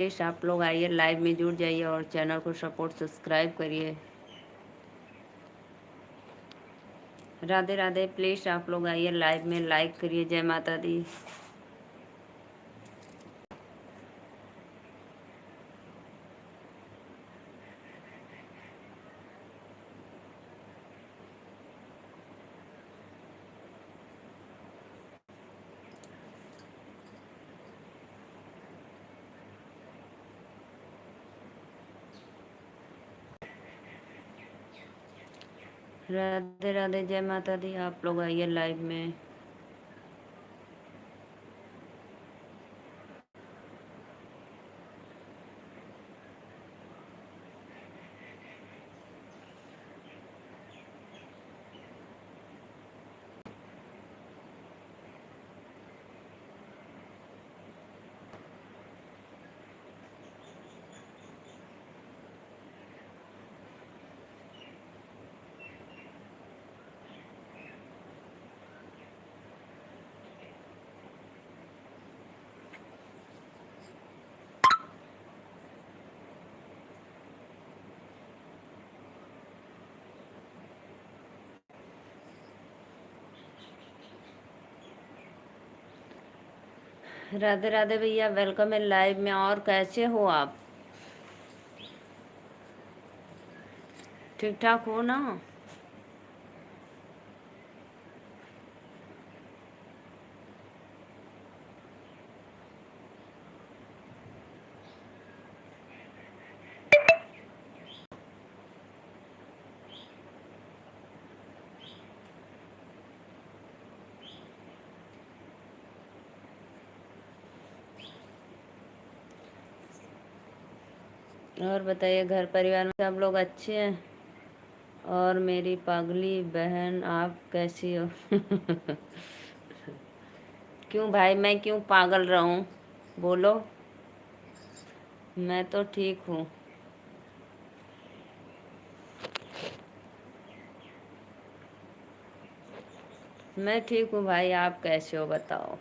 Please आप लोग आइए, लाइव में जुड़ जाइए और चैनल को सपोर्ट सब्सक्राइब करिए। राधे राधे। प्लीज़ आप लोग आइए, लाइव में लाइक करिए। जय माता दी। राधे राधे। जय माता दी। आप लोग आइए लाइव में। राधे राधे भैया, वेलकम है लाइव में। और कैसे हो आप? ठीक ठाक हो ना? और बताइए, घर परिवार में सब लोग अच्छे हैं? और मेरी पागली बहन, आप कैसी हो? क्यों भाई, मैं क्यों पागल रहूं? बोलो। मैं तो ठीक हूँ। मैं ठीक हूँ भाई, आप कैसे हो बताओ?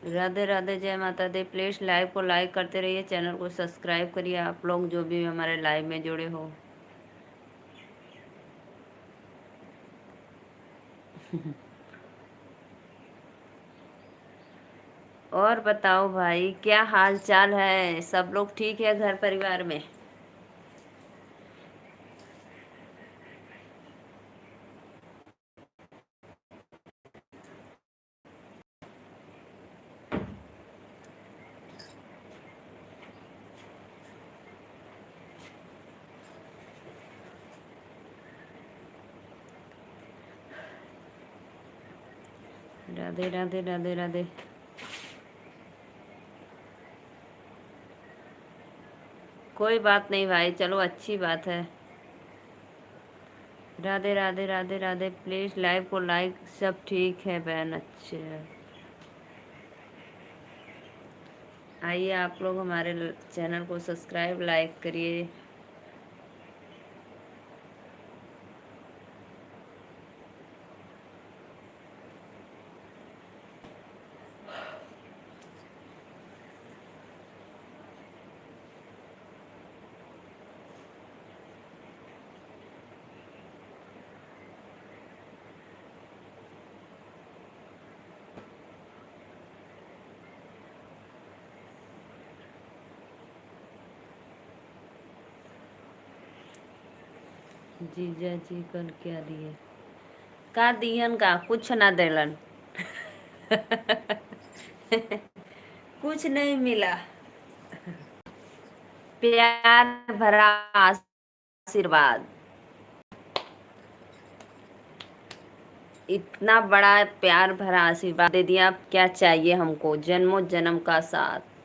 राधे राधे। जय माता दी। प्लीज़ लाइव को लाइक करते रहिए, चैनल को सब्सक्राइब करिए आप लोग जो भी हमारे लाइव में जुड़े हो। और बताओ भाई, क्या हाल चाल है? सब लोग ठीक है घर परिवार में? राधे राधे। राधे राधे। कोई बात नहीं भाई, चलो अच्छी बात है। राधे राधे। राधे राधे। प्लीज़ लाइव को लाइक। सब ठीक है बहन, अच्छे है। आइए आप लोग हमारे चैनल को सब्सक्राइब लाइक करिए। जीजा जी कल क्या दिए? का दिहन का कुछ ना देलन। कुछ नहीं मिला। प्यार भरा आशीर्वाद। इतना बड़ा प्यार भरा आशीर्वाद दे दिया, अब क्या चाहिए हमको? जन्मों जन्म का साथ।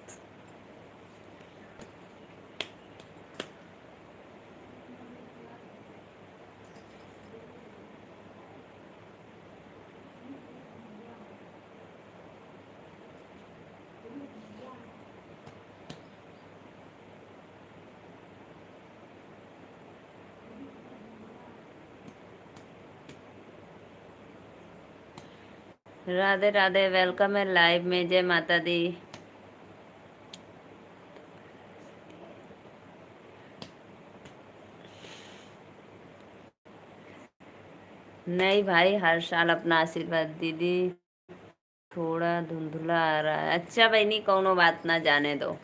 राधे राधे, वेलकम है लाइव में। जय माता दी। नहीं भाई, हर साल अपना आशीर्वाद दीदी। थोड़ा धुंधला आ रहा है। अच्छा बहनी, कौनो बात ना, जाने दो।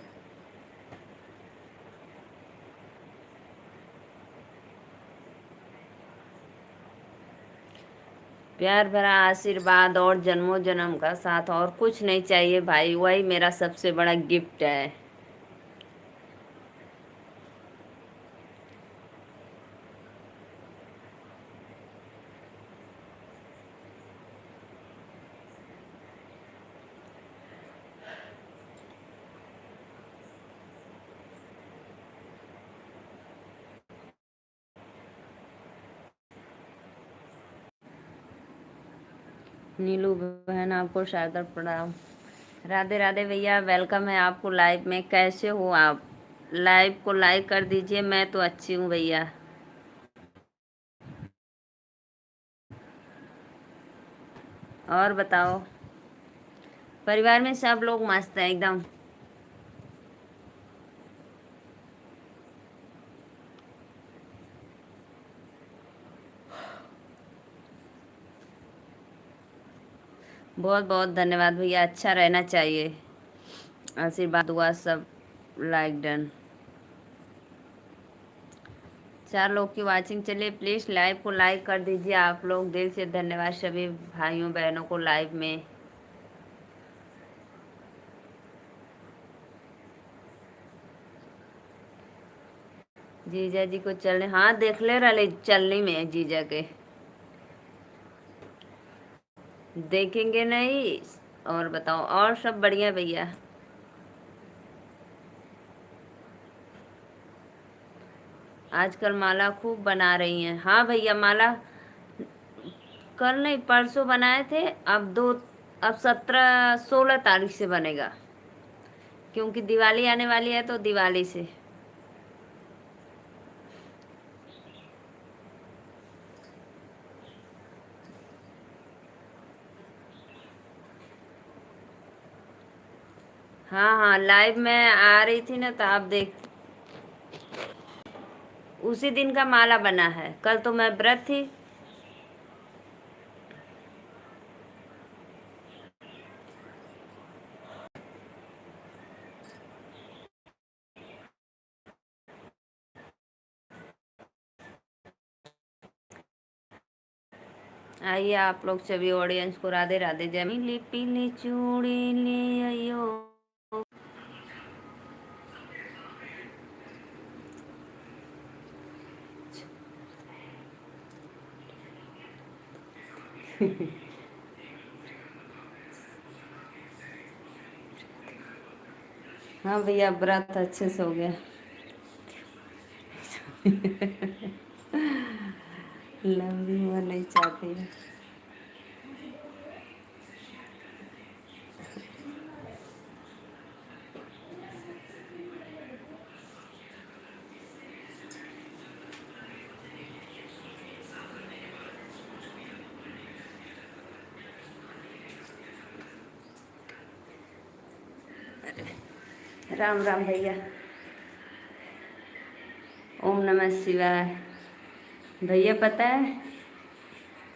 प्यार भरा आशीर्वाद और जन्मों जन्म का साथ, और कुछ नहीं चाहिए भाई। वही मेरा सबसे बड़ा गिफ्ट है। नीलू बहन, आपको सादर प्रणाम। राधे राधे भैया, वेलकम है आपको लाइव में। कैसे हो आप? लाइव को लाइक कर दीजिए। मैं तो अच्छी हूँ भैया। और बताओ, परिवार में सब लोग मस्त हैं एकदम। बहुत बहुत धन्यवाद भैया, अच्छा रहना चाहिए। आशीर्वाद हुआ सब। Like done. 4 लोग की वाचिंग चलिए। प्लीज़ लाइव को लाइक कर दीजिए आप लोग। दिल से धन्यवाद सभी भाइयों बहनों को लाइव में। जीजा जी को चलने, हाँ देख ले रहे चलने में जीजा के। देखेंगे नहीं। और बताओ, और सब बढ़िया भैया। आजकल माला खूब बना रही हैं। हाँ भैया, माला कल नहीं परसों बनाए थे। अब 17 16 तारीख से बनेगा, क्योंकि दिवाली आने वाली है, तो दिवाली से। हाँ हाँ, लाइव में आ रही थी ना, तो आप देख। उसी दिन का माला बना है। कल तो मैं व्रत थी। आइए आप लोग सभी ऑडियंस को राधे राधे। जय। पीली पीली चूड़ी ले आइयो। हाँ भैया, व्रत अच्छे से हो गया। लंबी उम्र नहीं चाहती है। राम राम भैया। ओम नमः शिवाय। भैया पता है,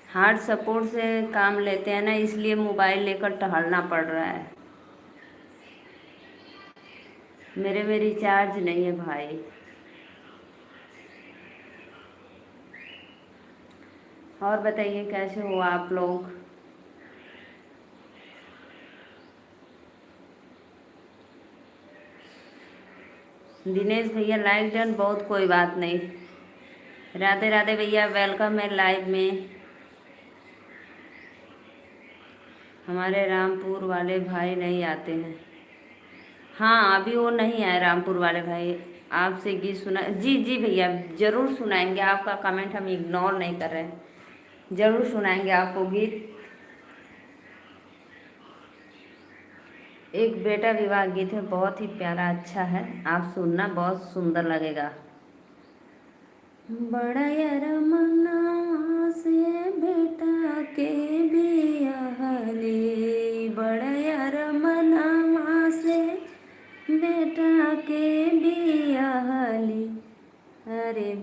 हार्ट सपोर्ट से काम लेते हैं ना, इसलिए मोबाइल लेकर टहलना पड़ रहा है। मेरे में रिचार्ज नहीं है भाई। और बताइए, कैसे हो आप लोग? दिनेश भैया लाइक डन, बहुत कोई बात नहीं। राधे राधे भैया, वेलकम है लाइव में। हमारे रामपुर वाले भाई नहीं आते हैं। हाँ, अभी वो नहीं आए रामपुर वाले भाई। आपसे गीत सुना जी जी भैया, जरूर सुनाएंगे। आपका कमेंट हम इग्नोर नहीं कर रहे हैं। जरूर सुनाएंगे आपको गीत। एक बेटा विवाह गीत है, बहुत ही प्यारा, अच्छा है। आप सुनना, बहुत सुंदर लगेगा। बड़ा यार मना से बेटा के बियाह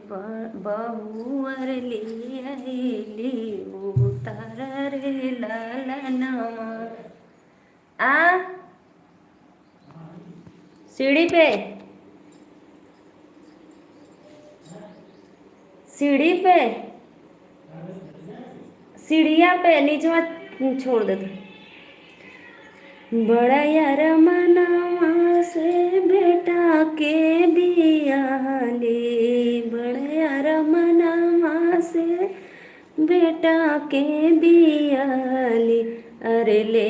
बहुअर ले आइली उतार रे लालनमा। आ सीढ़ी पे, सीढ़ी पे, सीढ़िया पे नीचे छोड़ दे। बड़ा यार मनावा से बेटा के बियाले, बड़ा यार मनावा से बेटा के बियाले, अरे ले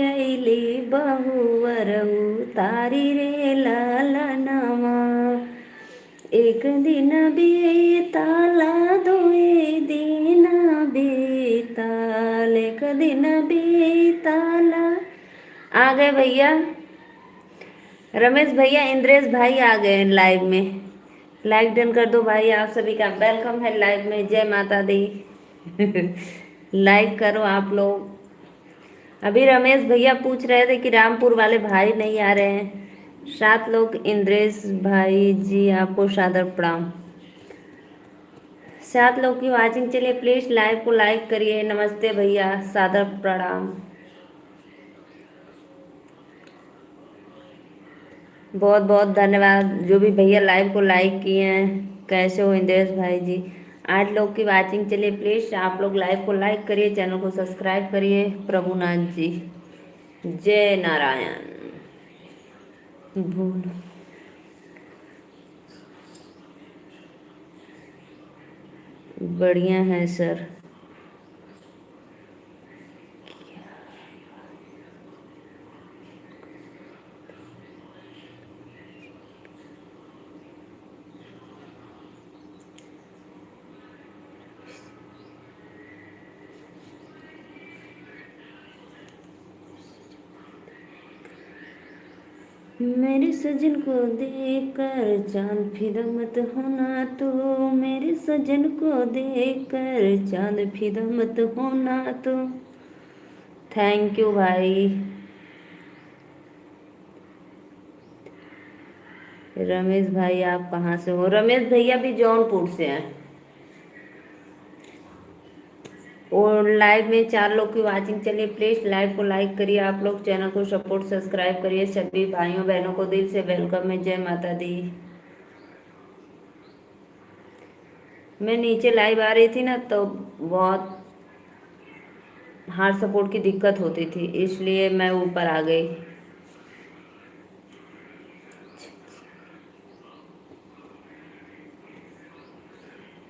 आइली बहुअर उतारी रे लालनमा। एक दिन बीताला दुई दिन बीताल, एक दिन बीताला। आ गए भैया रमेश भैया, इंद्रेश भाई आ गए लाइव में। लाइक डन कर दो भाई, आप सभी का वेलकम है लाइव में। जय माता दी। लाइक करो आप लोग। अभी रमेश भैया पूछ रहे थे कि रामपुर वाले भाई नहीं आ रहे हैं। 7 लोग। इंद्रेश भाई जी आपको सादर प्रणाम। 7 लोग की वाचिंग। चलिए प्लीज लाइव को लाइक करिए। नमस्ते भैया, सादर प्रणाम। बहुत बहुत धन्यवाद जो भी भैया लाइव को लाइक किए हैं। कैसे हो इंद्रेश भाई जी? 8 लोग की वाचिंग। चलिए प्लीज आप लोग लाइव को लाइक करिए, चैनल को सब्सक्राइब करिए। प्रभुनाथ जी जय नारायण। बोलो बढ़िया है सर। मेरे सजन को देखकर चांद फिदा मत होना तो, मेरे सजन को देखकर चांद फिदा मत होना तो। थैंक यू भाई। रमेश भाई आप कहाँ से हो? रमेश भैया भी जौनपुर से हैं। और लाइव में 4 लोग की वाचिंग। चलिए प्लीज लाइव को लाइक करिए आप लोग, चैनल को सपोर्ट सब्सक्राइब करिए। सभी भाइयों बहनों को दिल से वेलकम है। जय माता दी। मैं नीचे लाइव आ रही थी ना तो बहुत हार्ड सपोर्ट की दिक्कत होती थी, इसलिए मैं ऊपर आ गई।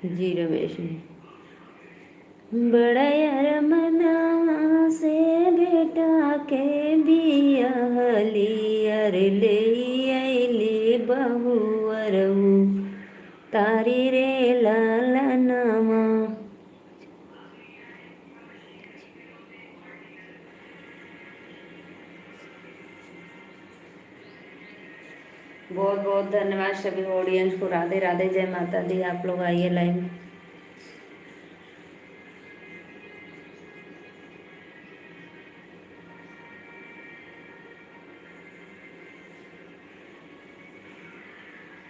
जी रमेश ने बड़ा यार मनावा से बेटा के बियाली, अरे ले आइली बहुअर तारी रे लालनमा। बहुत बहुत धन्यवाद सभी ऑडियंस को। राधे राधे, जय माता दी। आप लोग आइए लाइव।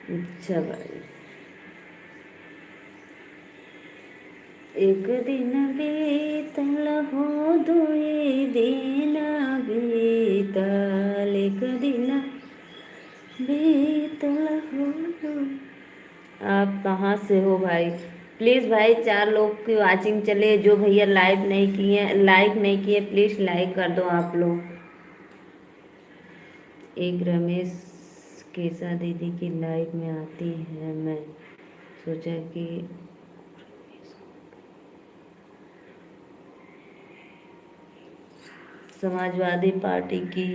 अच्छा भाई। एक दिन बीतल हो दुई दिन बीतल, एक दिन बीतल हो। आप कहाँ से हो भाई? प्लीज़ भाई 4 लोग की वाचिंग चले। जो भैया लाइव नहीं किए, लाइक नहीं किए, प्लीज़ लाइक कर दो आप लोग। एक रमेश केसा दीदी की लाइव में आती है, मैं सोचा कि समाजवादी पार्टी की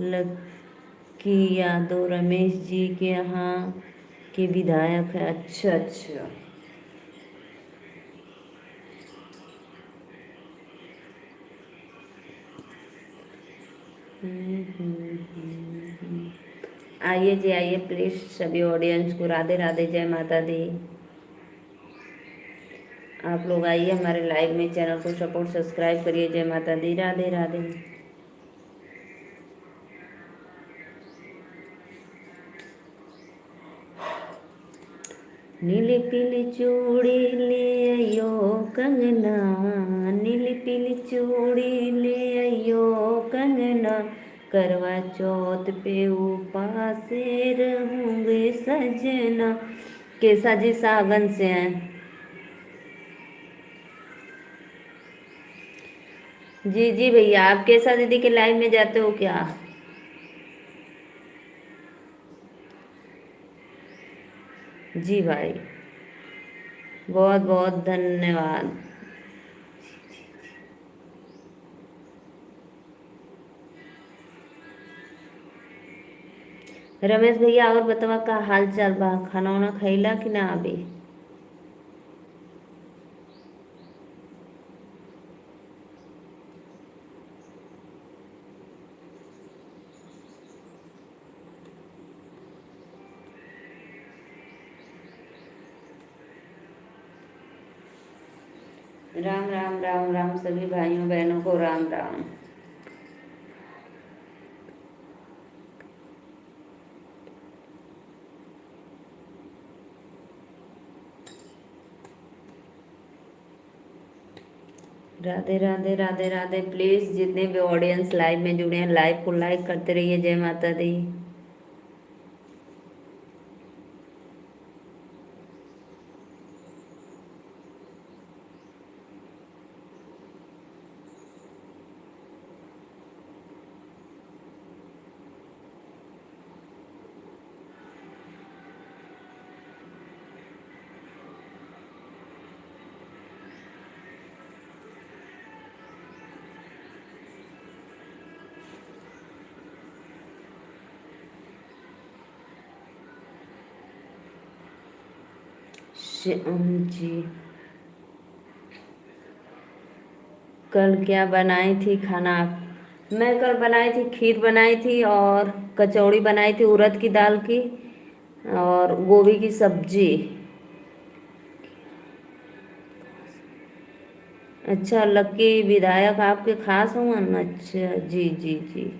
लकी यादव रमेश जी के यहाँ के विधायक है। अच्छा अच्छा। आइए जी आइए प्लीज सभी ऑडियंस को राधे राधे, जय माता दी। आप लोग आइए हमारे लाइव में, चैनल को सपोर्ट सब्सक्राइब करिए। जय माता दी। राधे राधे। नीली पीली चूड़ी ले आयो कंगना, नीली पीली चूड़ी ले आयो कंगना, करवा चौथ पे उपासे रहूंगे सजना। कैसा जी सागन से हैं? जी जी भैया, आप कैसा दीदी के लाइव में जाते हो क्या? जी भाई, बहुत बहुत धन्यवाद। रमेश भैया और बतावा का हाल चाल बा? खाना वाना खैला कि ना अभी? राम राम राम राम सभी भाइयों बहनों को राम राम। राधे राधे राधे राधे। प्लीज जितने भी ऑडियंस लाइव में जुड़े हैं, लाइव को लाइक करते रहिए। जय माता दी। श्याम जी, कल क्या बनाई थी खाना आप? मैं कल बनाई थी, खीर बनाई थी और कचौड़ी बनाई थी उड़द की दाल की, और गोभी की सब्जी। अच्छा, लक्की विधायक आपके खास हुआ? अच्छा जी जी जी।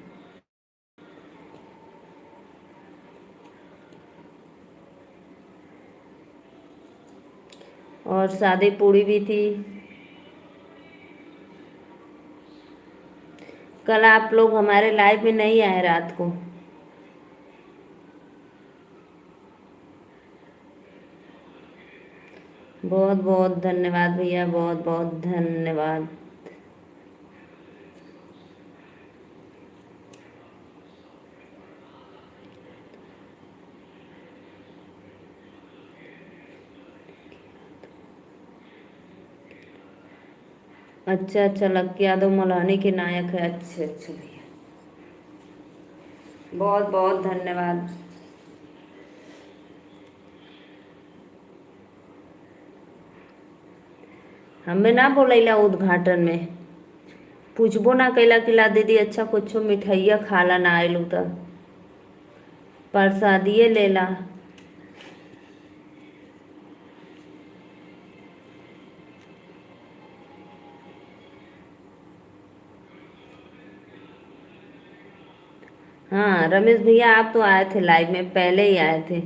और सादी पूड़ी भी थी। कल आप लोग हमारे लाइव में नहीं आए रात को। बहुत बहुत धन्यवाद भैया, बहुत बहुत धन्यवाद। अच्छा अच्छा, लक्की यादव मौलानी के नायक है। अच्छा अच्छा भैया, बहुत बहुत धन्यवाद। हमें ना बोलैला उद्घाटन में, पूछबो ना कैला कि ला दीदी अच्छा कुछ मिठाइया खाला ना आयलू त प्रसादिए लेला। हाँ रमेश भैया, आप तो आए थे लाइव में, पहले ही आए थे।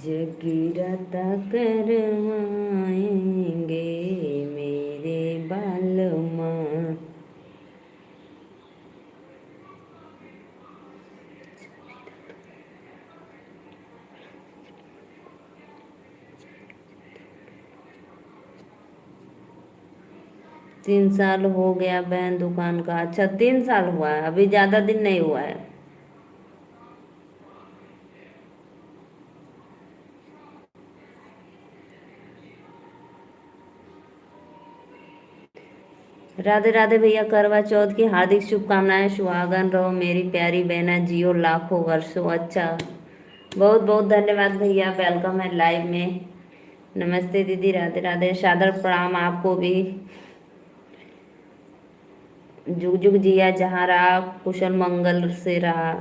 जगीरता करवाएंगे मेरे बालमा। 3 साल हो गया बहन दुकान का। अच्छा 3 साल हुआ है, अभी ज़्यादा दिन नहीं हुआ है। राधे राधे भैया, करवा चौथ की हार्दिक शुभकामनाएं। सुहागन रहो मेरी प्यारी बहना, जियो लाखों वर्षों। अच्छा, बहुत बहुत धन्यवाद भैया, वेलकम है लाइव में। नमस्ते दीदी, राधे राधे, सादर प्रणाम आपको भी। जुग जुग जिया, जहाँ रहा कुशल मंगल से रहा।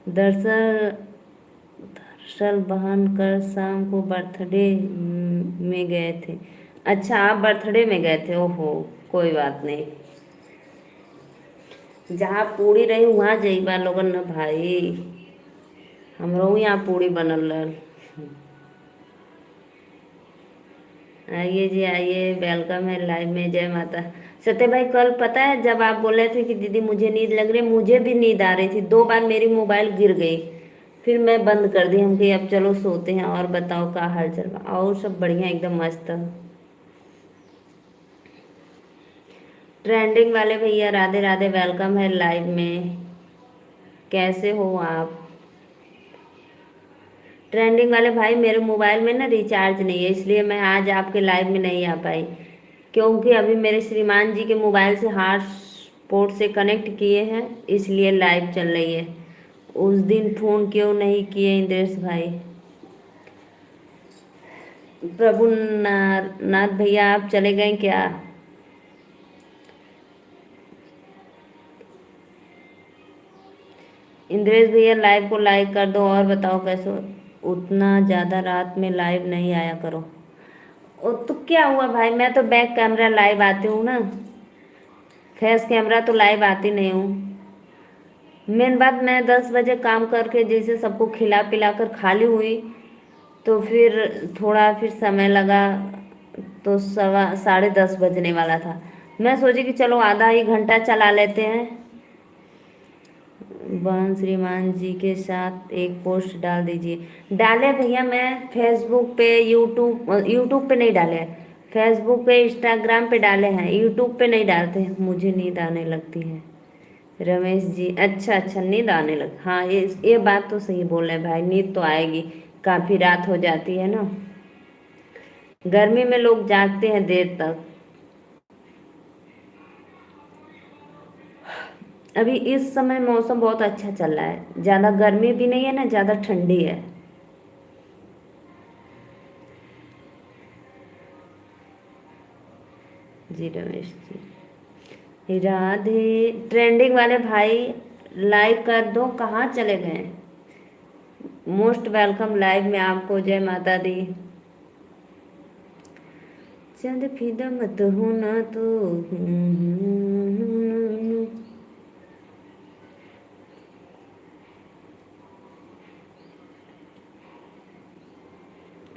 दरअसल दरअसल बहन कल शाम को बर्थडे में गए थे। अच्छा, आप बर्थडे में गए थे? ओहो, कोई बात नहीं। जहाँ पूरी रही वहाँ जाइबा लोगन न भाई। हमरो यहाँ पूरी बनल रहल। आइए जी आइए, वेलकम है लाइव में। जय माता। सत्य भाई, कल पता है जब आप बोल रहे थे कि दीदी मुझे नींद लग रही है, मुझे भी नींद आ रही थी। 2 बार मेरी मोबाइल गिर गई, फिर मैं बंद कर दी। हम कही अब चलो सोते हैं। और बताओ क्या हाल चल बा? और सब बढ़िया, एकदम मस्त। ट्रेंडिंग वाले भैया राधे राधे, वेलकम है लाइव में। कैसे हो आप? ट्रेंडिंग वाले भाई, मेरे मोबाइल में ना रिचार्ज नहीं है, इसलिए मैं आज आपके लाइव में नहीं आ पाई। क्योंकि अभी मेरे श्रीमान जी के मोबाइल से हॉटस्पॉट से कनेक्ट किए हैं, इसलिए लाइव चल रही है। उस दिन फ़ोन क्यों नहीं किए इंद्रेश भाई? प्रभु नाथ भैया, आप चले गए क्या? इंद्रेश भैया, लाइव को लाइक कर दो। और बताओ कैसे हो? उतना ज़्यादा रात में लाइव नहीं आया करो। ओ तो क्या हुआ भाई, मैं तो बैक कैमरा लाइव आती हूँ ना। फेस कैमरा तो लाइव आती नहीं हूँ। मेन बात, मैं 10 बजे काम करके जैसे सबको खिला पिला कर खाली हुई, तो फिर थोड़ा फिर समय लगा, तो 10:30 बजने वाला था। मैं सोची कि चलो आधा ही घंटा चला लेते हैं। बहन श्रीमान जी के साथ एक पोस्ट डाल दीजिए। डाले भैया, मैं फेसबुक पे, यूट्यूब पे नहीं डाले। फेसबुक पे इंस्टाग्राम पे डाले हैं, यूट्यूब पे नहीं डालते हैं। मुझे नींद आने लगती है। रमेश जी, अच्छा अच्छा, नींद आने लग, हाँ ये बात तो सही बोल रहे हैं भाई, नींद तो आएगी। काफ़ी रात हो जाती है ना, गर्मी में लोग जागते हैं देर तक। अभी इस समय मौसम बहुत अच्छा चल रहा है, ज़्यादा गर्मी भी नहीं है ना, ज़्यादा ठंडी है। जी रमेश जी, राधे। ट्रेंडिंग वाले भाई, लाइक कर दो। कहाँ चले गए? मोस्ट वेलकम लाइव में आपको। जय माता दी। चंद फिदा मत होना तो।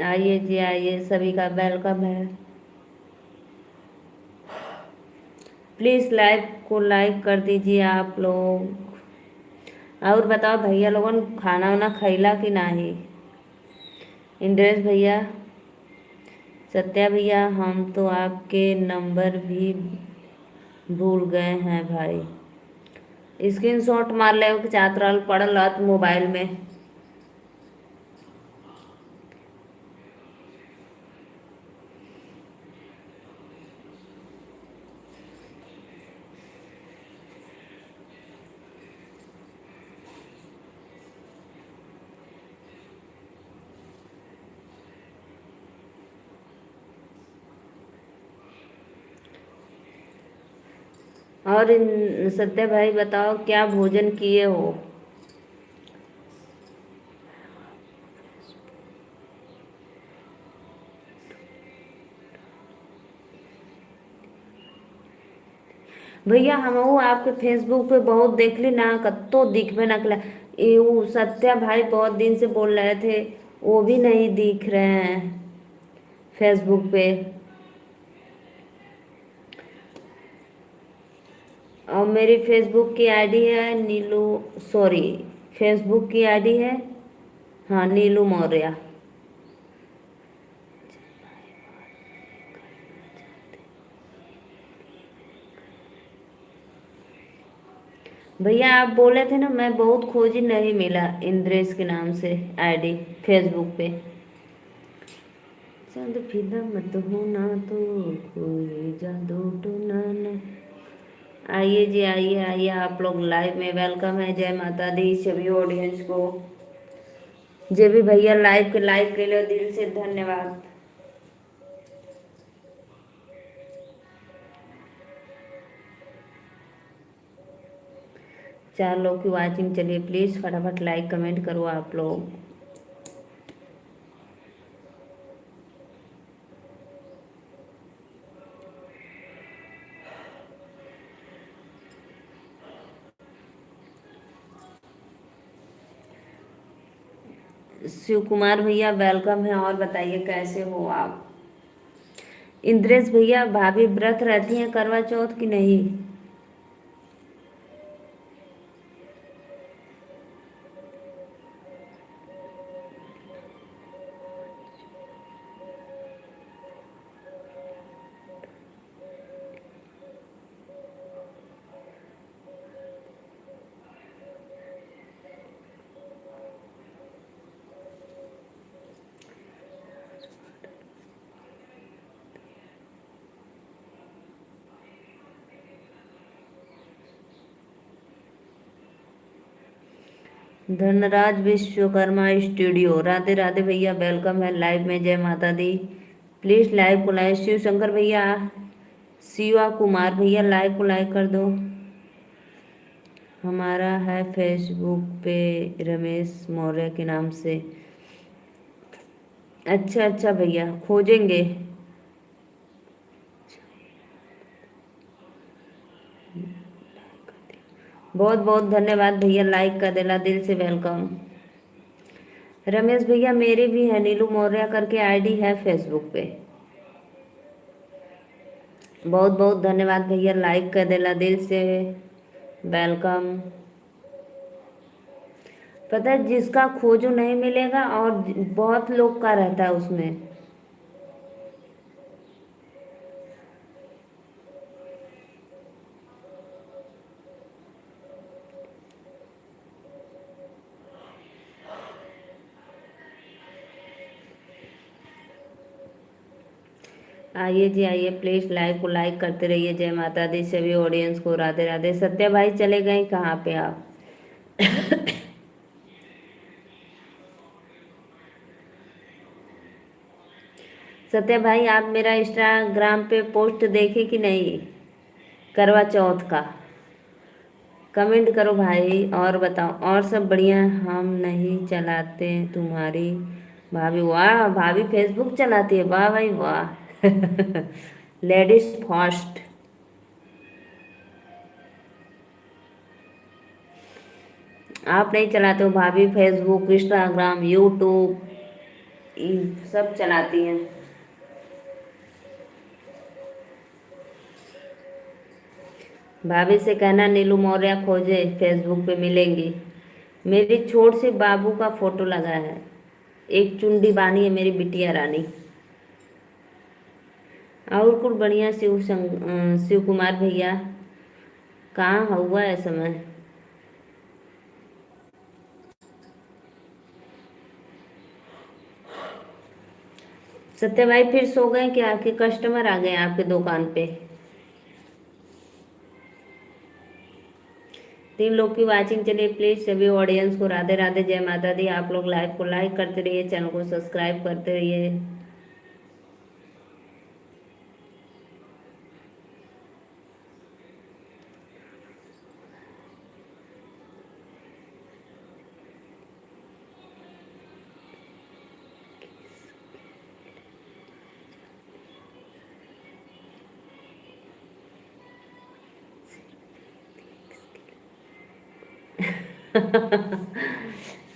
आइए जी आइए, सभी का वेलकम है। प्लीज़ लाइव को लाइक कर दीजिए आप लोग। और बताओ भैया लोगन, खाना वाना खैला कि नाही? इंद्रेश भैया, सत्या भैया, हम तो आपके नंबर भी भूल गए हैं भाई। स्क्रीनशॉट मार ले कि चाहत रहल पड़ल रहत मोबाइल में। और सत्या भाई बताओ, क्या भोजन किए हो? भैया हम आपके फेसबुक पे बहुत देख ली ना, कत्तो दिखबे ना कला। वो सत्या भाई बहुत दिन से बोल रहे थे, वो भी नहीं दिख रहे हैं फेसबुक पे। और मेरी फेसबुक की आईडी है नीलू, सॉरी, फेसबुक की आईडी है, हाँ, नीलू मौर्य। भैया आप बोले थे ना, मैं बहुत खोजी, नहीं मिला इंद्रेश के नाम से आईडी फेसबुक पे। चंद फिदा मत होना तो, कोई जादू टोना न। आइए जी आइए आइए, आप लोग लाइव में वेलकम है। जय माता दी सभी ऑडियंस को। जे भी भैया लाइव के लाइक के लिए दिल से धन्यवाद। चार लोग की वाचिंग, चलिए प्लीज़ फटाफट लाइक कमेंट करो आप लोग। शिव कुमार भैया वेलकम है। और बताइए कैसे हो आप? इंद्रेश भैया, भाभी व्रत रहती हैं करवा चौथ की नहीं? धनराज विश्वकर्मा स्टूडियो, राधे राधे भैया वेलकम है लाइव में। जय माता दी। प्लीज लाइव को लाइक। शिव शंकर भैया, शिवा कुमार भैया लाइव को लाइक कर दो। हमारा है फेसबुक पे रमेश मौर्य के नाम से। अच्छा अच्छा भैया, खोजेंगे। बहुत बहुत धन्यवाद भैया, लाइक कर देना, दिल से वेलकम। रमेश भैया मेरी भी है, नीलू मौर्य करके आईडी है फेसबुक पे। बहुत बहुत धन्यवाद भैया, लाइक कर देना, दिल से वेलकम। पता है जिसका खोजो नहीं मिलेगा और बहुत लोग का रहता है उसमें। आइए जी आइए, प्लीज लाइव को लाइक करते रहिए। जय माता दी सभी ऑडियंस को, राधे राधे। सत्या भाई चले गए कहाँ पे आप? सत्या भाई आप मेरा इंस्टाग्राम पे पोस्ट देखे कि नहीं करवा चौथ का? कमेंट करो भाई और बताओ। और सब बढ़िया? हम नहीं चलाते तुम्हारी भाभी। वाह, भाभी फेसबुक चलाती है, वाह भाई वाह। Ladies first. आप नहीं चलाते हो, भाभी फेसबुक इंस्टाग्राम यूट्यूब सब चलाती हैं। भाभी से कहना नीलू मौर्य खोजे, फेसबुक पे मिलेंगी। मेरी छोट से बाबू का फोटो लगा है, एक चुंडी बानी है मेरी बिटिया रानी। और कुछ बढ़िया। शिव कुमार भैया कहाँ हुआ है समय? सत्य भाई फिर सो गए क्या, कि कस्टमर आ गए आपके दुकान पे? 3 लोग की वाचिंग चलिए। प्लीज सभी ऑडियंस को राधे राधे, जय माता दी। आप लोग लाइव को लाइक करते रहिए, चैनल को सब्सक्राइब करते रहिए।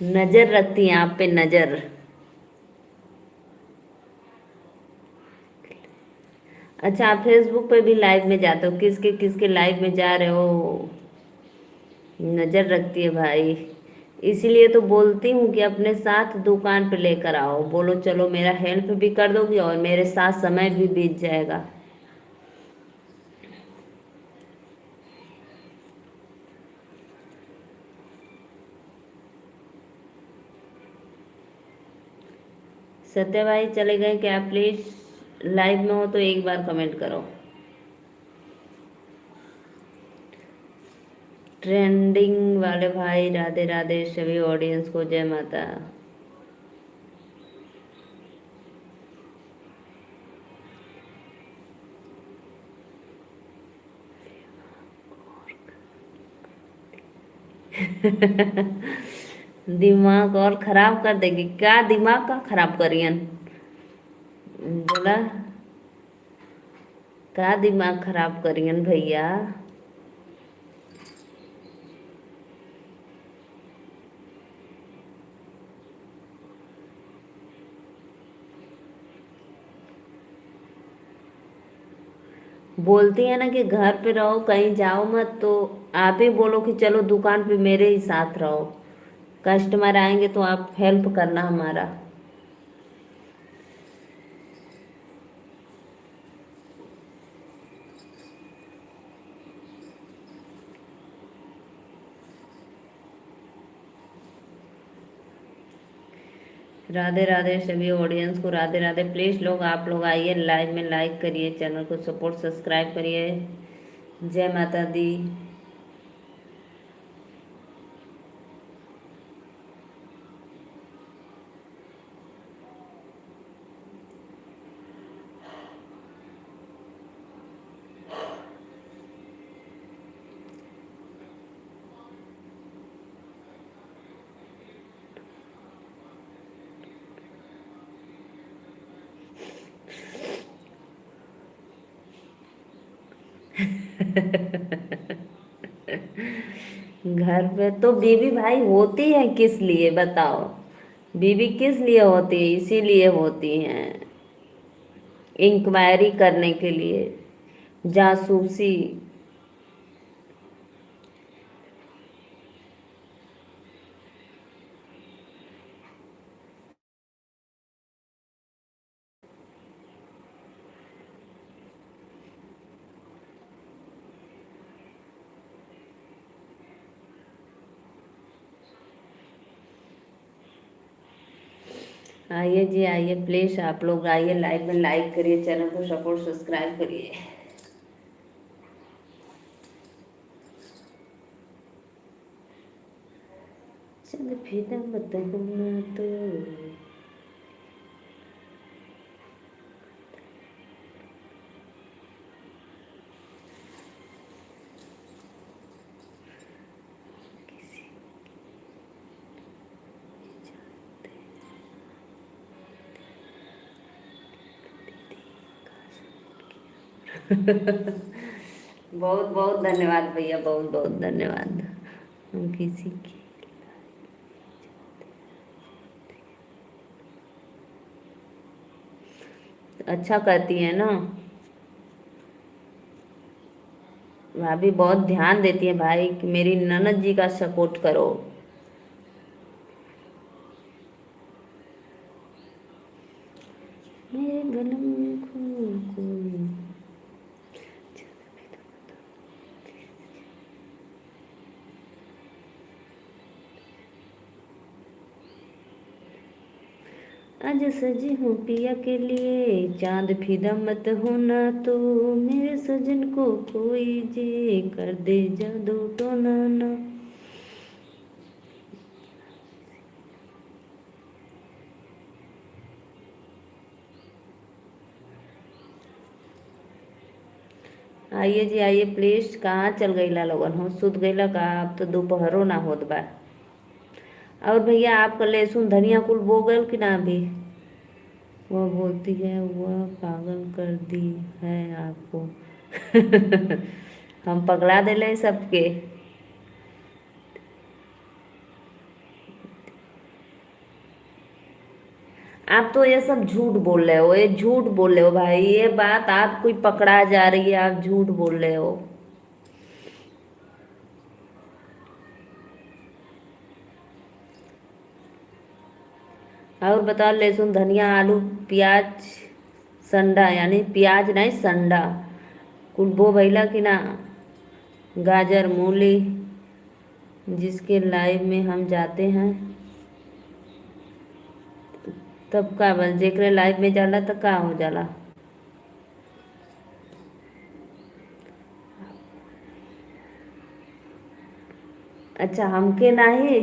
नजर रखती हैं आप पे, नजर। अच्छा, आप फेसबुक पे भी लाइव में जाते हो? किसके किसके लाइव में जा रहे हो? नजर रखती है भाई। इसीलिए तो बोलती हूँ कि अपने साथ दुकान पे लेकर आओ। बोलो चलो मेरा हेल्प भी कर दोगी और मेरे साथ समय भी बीत जाएगा। सत्या भाई चले गए क्या? प्लीज लाइव में हो तो एक बार कमेंट करो। ट्रेंडिंग वाले भाई राधे राधे, सभी ऑडियंस को जय माता। दिमाग और खराब कर देगी क्या? दिमाग का खराब करियन बोला? का दिमाग खराब करियन भैया? बोलती है ना कि घर पे रहो, कहीं जाओ मत, तो आप ही बोलो कि चलो दुकान पे मेरे ही साथ रहो। कस्टमर आएंगे तो आप हेल्प करना हमारा। राधे राधे सभी ऑडियंस को, राधे राधे। प्लीज़ लोग, आप लोग आइए लाइव में, लाइक करिए, चैनल को सपोर्ट सब्सक्राइब करिए। जय माता दी। घर पे तो बीवी भाई होती है किस लिए बताओ? बीवी किस लिए होती है? इसीलिए होती हैं, इंक्वायरी करने के लिए, जासूसी। आइए जी, आइए प्लीज, आप लोग आइए लाइव में, लाइक करिए, चैनल को सपोर्ट सब्सक्राइब करिए। चल फिर मत होना तो। बहुत बहुत धन्यवाद भैया, बहुत बहुत धन्यवाद। हम किसी की अच्छा करती है ना भाभी, बहुत ध्यान देती है भाई कि मेरी ननद जी का सपोर्ट करो। मेरे गलम को आज सजी हूँ पिया के लिए, चांद फिदा मत होना तो, मेरे सजन को कोई जे कर दे जादू टोना ना। आइए जी, आइए प्लीज। कहाँ चल गईला लोगन हो? सुत गईला का? अब तो दोपहरो ना होत बा। और भैया आपका लहसुन धनिया कुल बो गल कि ना अभी? वह बोलती है वह पागल कर दी है आपको। हम पगला देले सबके। आप तो ये सब झूठ बोल रहे हो, ये झूठ बोल रहे हो भाई, ये बात आप कोई पकड़ा जा रही है, आप झूठ बोल रहे हो। और बताओ, लहसुन धनिया आलू प्याज संडा, यानी प्याज नहीं संडा, कुल बो भैला कि ना? गाजर मूली, जिसके लाइव में हम जाते हैं तब का बल, जेकरे लाइव में जाला तब का हो जाला। अच्छा हमके नाही।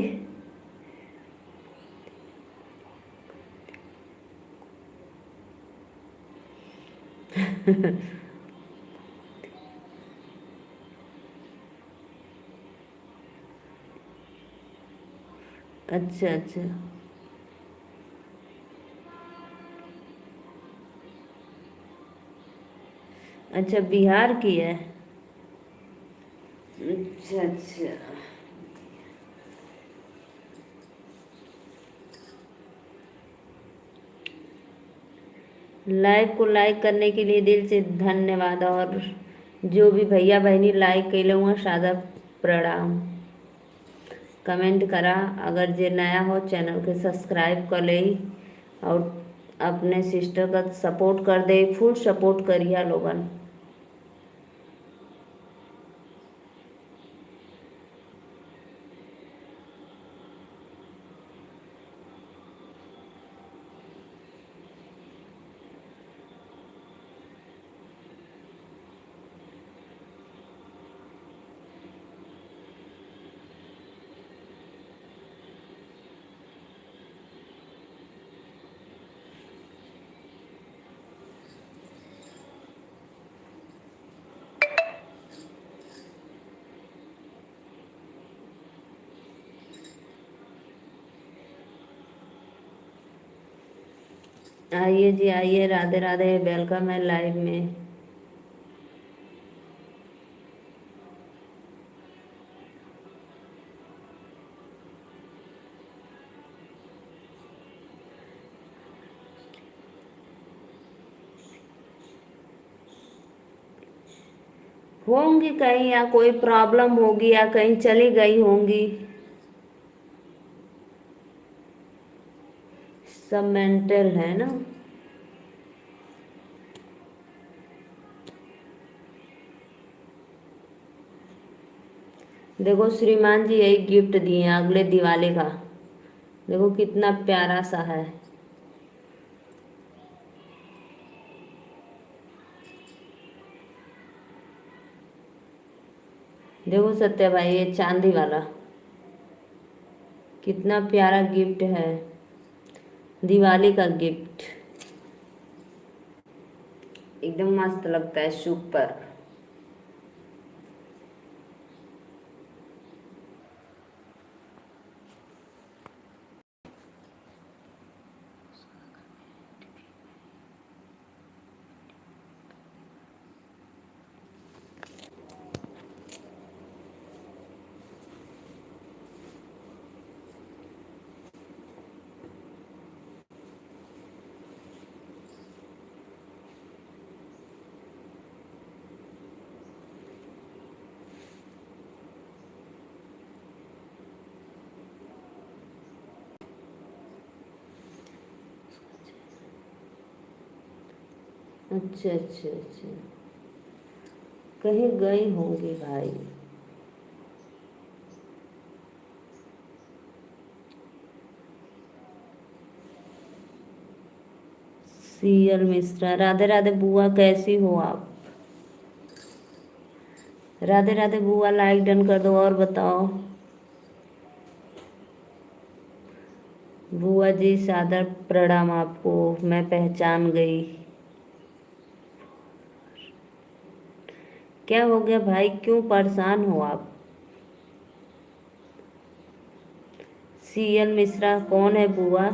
अच्छा अच्छा। अच्छा बिहार की है। अच्छा अच्छा। लाइव को लाइक करने के लिए दिल से धन्यवाद। और जो भी भैया बहनी लाइक कैले हुआ सादर प्रणाम। कमेंट करा। अगर जे नया हो चैनल के सब्सक्राइब कर ले और अपने सिस्टर का सपोर्ट कर दे, फुल सपोर्ट करिए लोगन। आइए जी आइए, राधे राधे, वेलकम है लाइव में। होंगी कहीं, या कोई प्रॉब्लम होगी, या कहीं चली गई होंगी। सब मेंटल है ना। देखो श्रीमान जी यही गिफ्ट दिए हैं अगले दिवाली का। देखो कितना प्यारा सा है। देखो सत्या भाई, ये चांदी वाला कितना प्यारा गिफ्ट है, दिवाली का गिफ्ट। एकदम मस्त लगता है शुभ पर। अच्छा अच्छा अच्छा, कहीं गई होंगी भाई। सीएल मिश्रा, राधे राधे बुआ, कैसी हो आप? राधे राधे बुआ, लाइक डन कर दो और बताओ। बुआ जी सादर प्रणाम आपको, मैं पहचान गई। क्या हो गया भाई, क्यों परेशान हो आप? सीएल मिश्रा कौन है बुआ?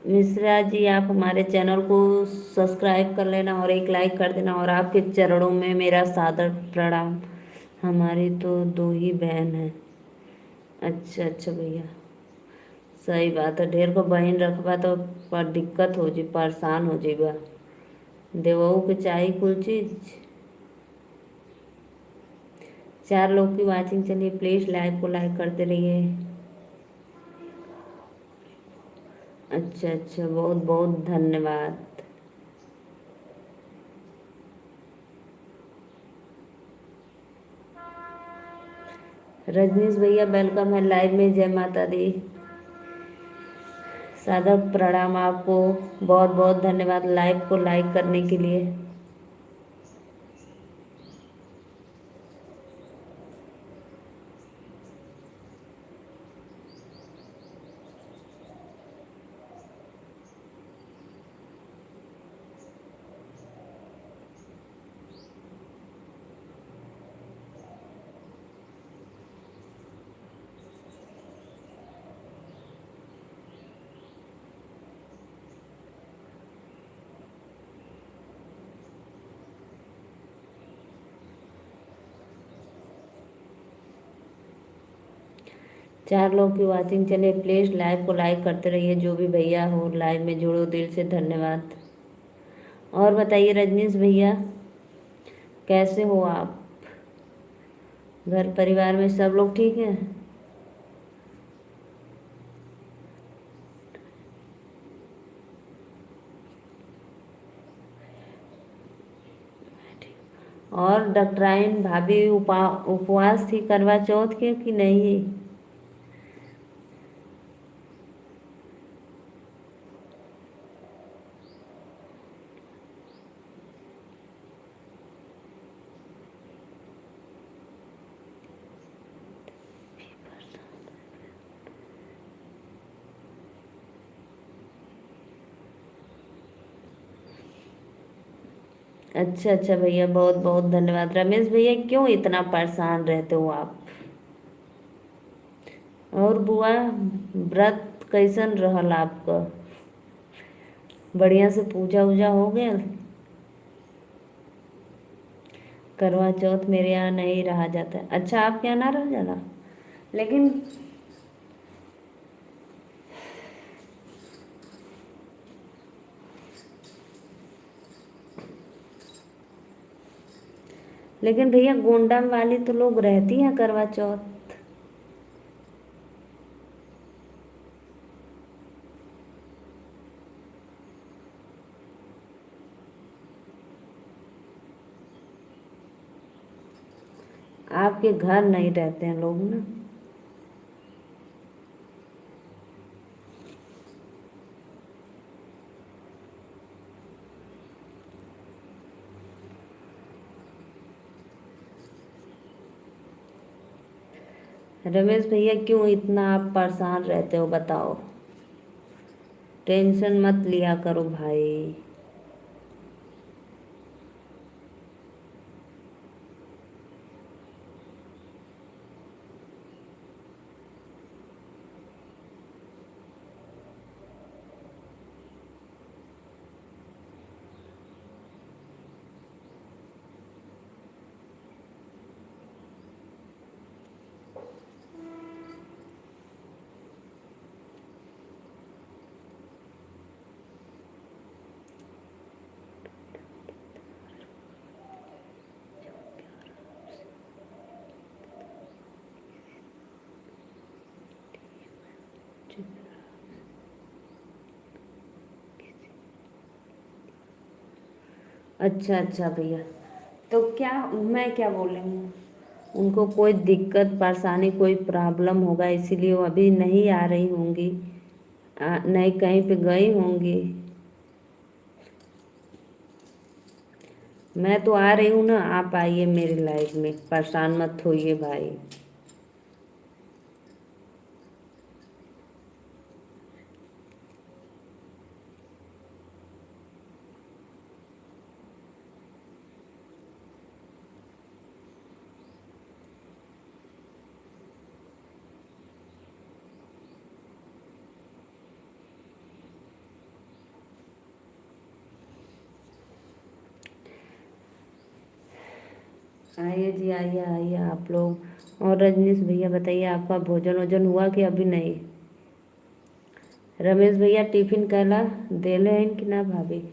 मिश्रा जी आप हमारे चैनल को सब्सक्राइब कर लेना और एक लाइक कर देना, और आपके चरणों में मेरा सादर प्रणाम। हमारी तो दो ही बहन है। अच्छा अच्छा भैया, सही बात है, ढेर को बहन रखबा तो पर दिक्कत हो जी, परेशान हो जीबा। देवऊ के चाही कुल चीज। 4 लोग की वाचिंग चलिए, प्लीज लाइक को लाइक करते रहिए। अच्छा अच्छा, बहुत बहुत धन्यवाद। रजनीश भैया वेलकम है लाइव में, जय माता दी। सादर प्रणाम आपको, बहुत बहुत धन्यवाद लाइव को लाइक करने के लिए। 4 लोग की वाचिंग चलिए, प्लीज लाइव को लाइक करते रहिए, जो भी भैया हो लाइव में जुड़ो, दिल से धन्यवाद। और बताइए रजनीश भैया, कैसे हो आप? घर परिवार में सब लोग ठीक हैं? और डॉक्टराइन भाभी उपवास थी करवा चौथ के कि नहीं? अच्छा अच्छा भैया, बहुत बहुत धन्यवाद। रमेश भैया, क्यों इतना परेशान रहते हो आप? और बुआ, व्रत कैसन रहल आपका? बढ़िया से पूजा उजा हो गया? करवा चौथ मेरे यहाँ नहीं रहा जाता है। अच्छा, आपके यहाँ ना रह जाना? लेकिन लेकिन भैया, गोंडम वाली तो लोग रहती हैं करवा चौथ। आपके घर नहीं रहते हैं लोग ना। रमेश भैया, क्यों इतना आप परेशान रहते हो बताओ? टेंशन मत लिया करो भाई। अच्छा अच्छा भैया, तो क्या, मैं क्या बोल रही हूँ, उनको कोई दिक्कत परेशानी कोई प्रॉब्लम होगा इसीलिए वो अभी नहीं आ रही होंगी। नहीं, कहीं पे गई होंगी। मैं तो आ रही हूँ ना, आप आइए मेरी लाइफ में, परेशान मत होइए भाई। आइए जी, आइए आइए आप लोग। और रजनीश भैया बताइए, आपका भोजन वोजन हुआ कि अभी नहीं? रमेश भैया, टिफिन कहला देले हैं कि ना भाभी?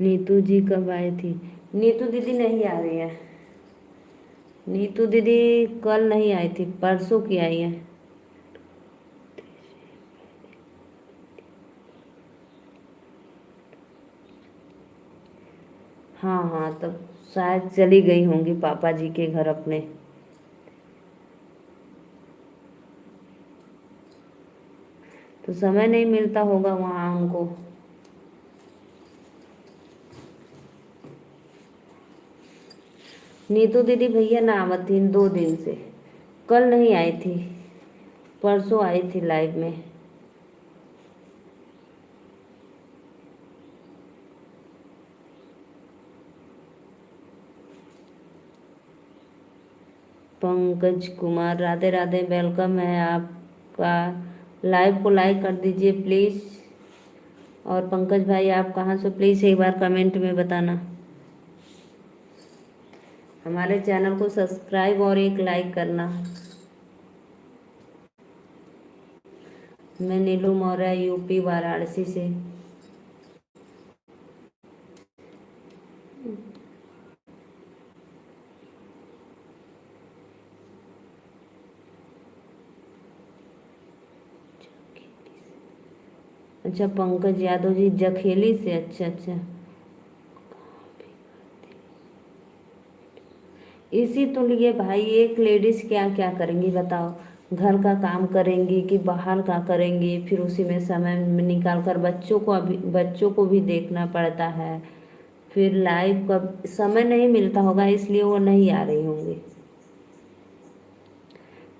नीतू जी कब आई थी? नीतू दीदी नहीं आ रही है। नीतू दीदी कल नहीं आई थी, परसों की आई है। हाँ हाँ, तब शायद चली गई होंगी पापा जी के घर अपने। तो समय नहीं मिलता होगा वहाँ उनको। नीतू दीदी भैया ना आवत थी 2 दिन से। कल नहीं आई थी, परसों आई थी लाइव में। पंकज कुमार राधे राधे, वेलकम है आपका। लाइव को लाइक कर दीजिए प्लीज़। और पंकज भाई आप कहाँ से, प्लीज़ एक बार कमेंट में बताना। हमारे चैनल को सब्सक्राइब और एक लाइक करना। मैं नीलू मौर्य, यूपी वाराणसी से। अच्छा पंकज यादव जी जखेली से, अच्छा अच्छा। इसी तो लिए भाई, एक लेडीज क्या क्या करेंगी बताओ। घर का काम करेंगी कि बाहर का करेंगी, फिर उसी में समय निकाल कर बच्चों को भी देखना पड़ता है। फिर लाइव का समय नहीं मिलता होगा, इसलिए वो नहीं आ रही होंगी।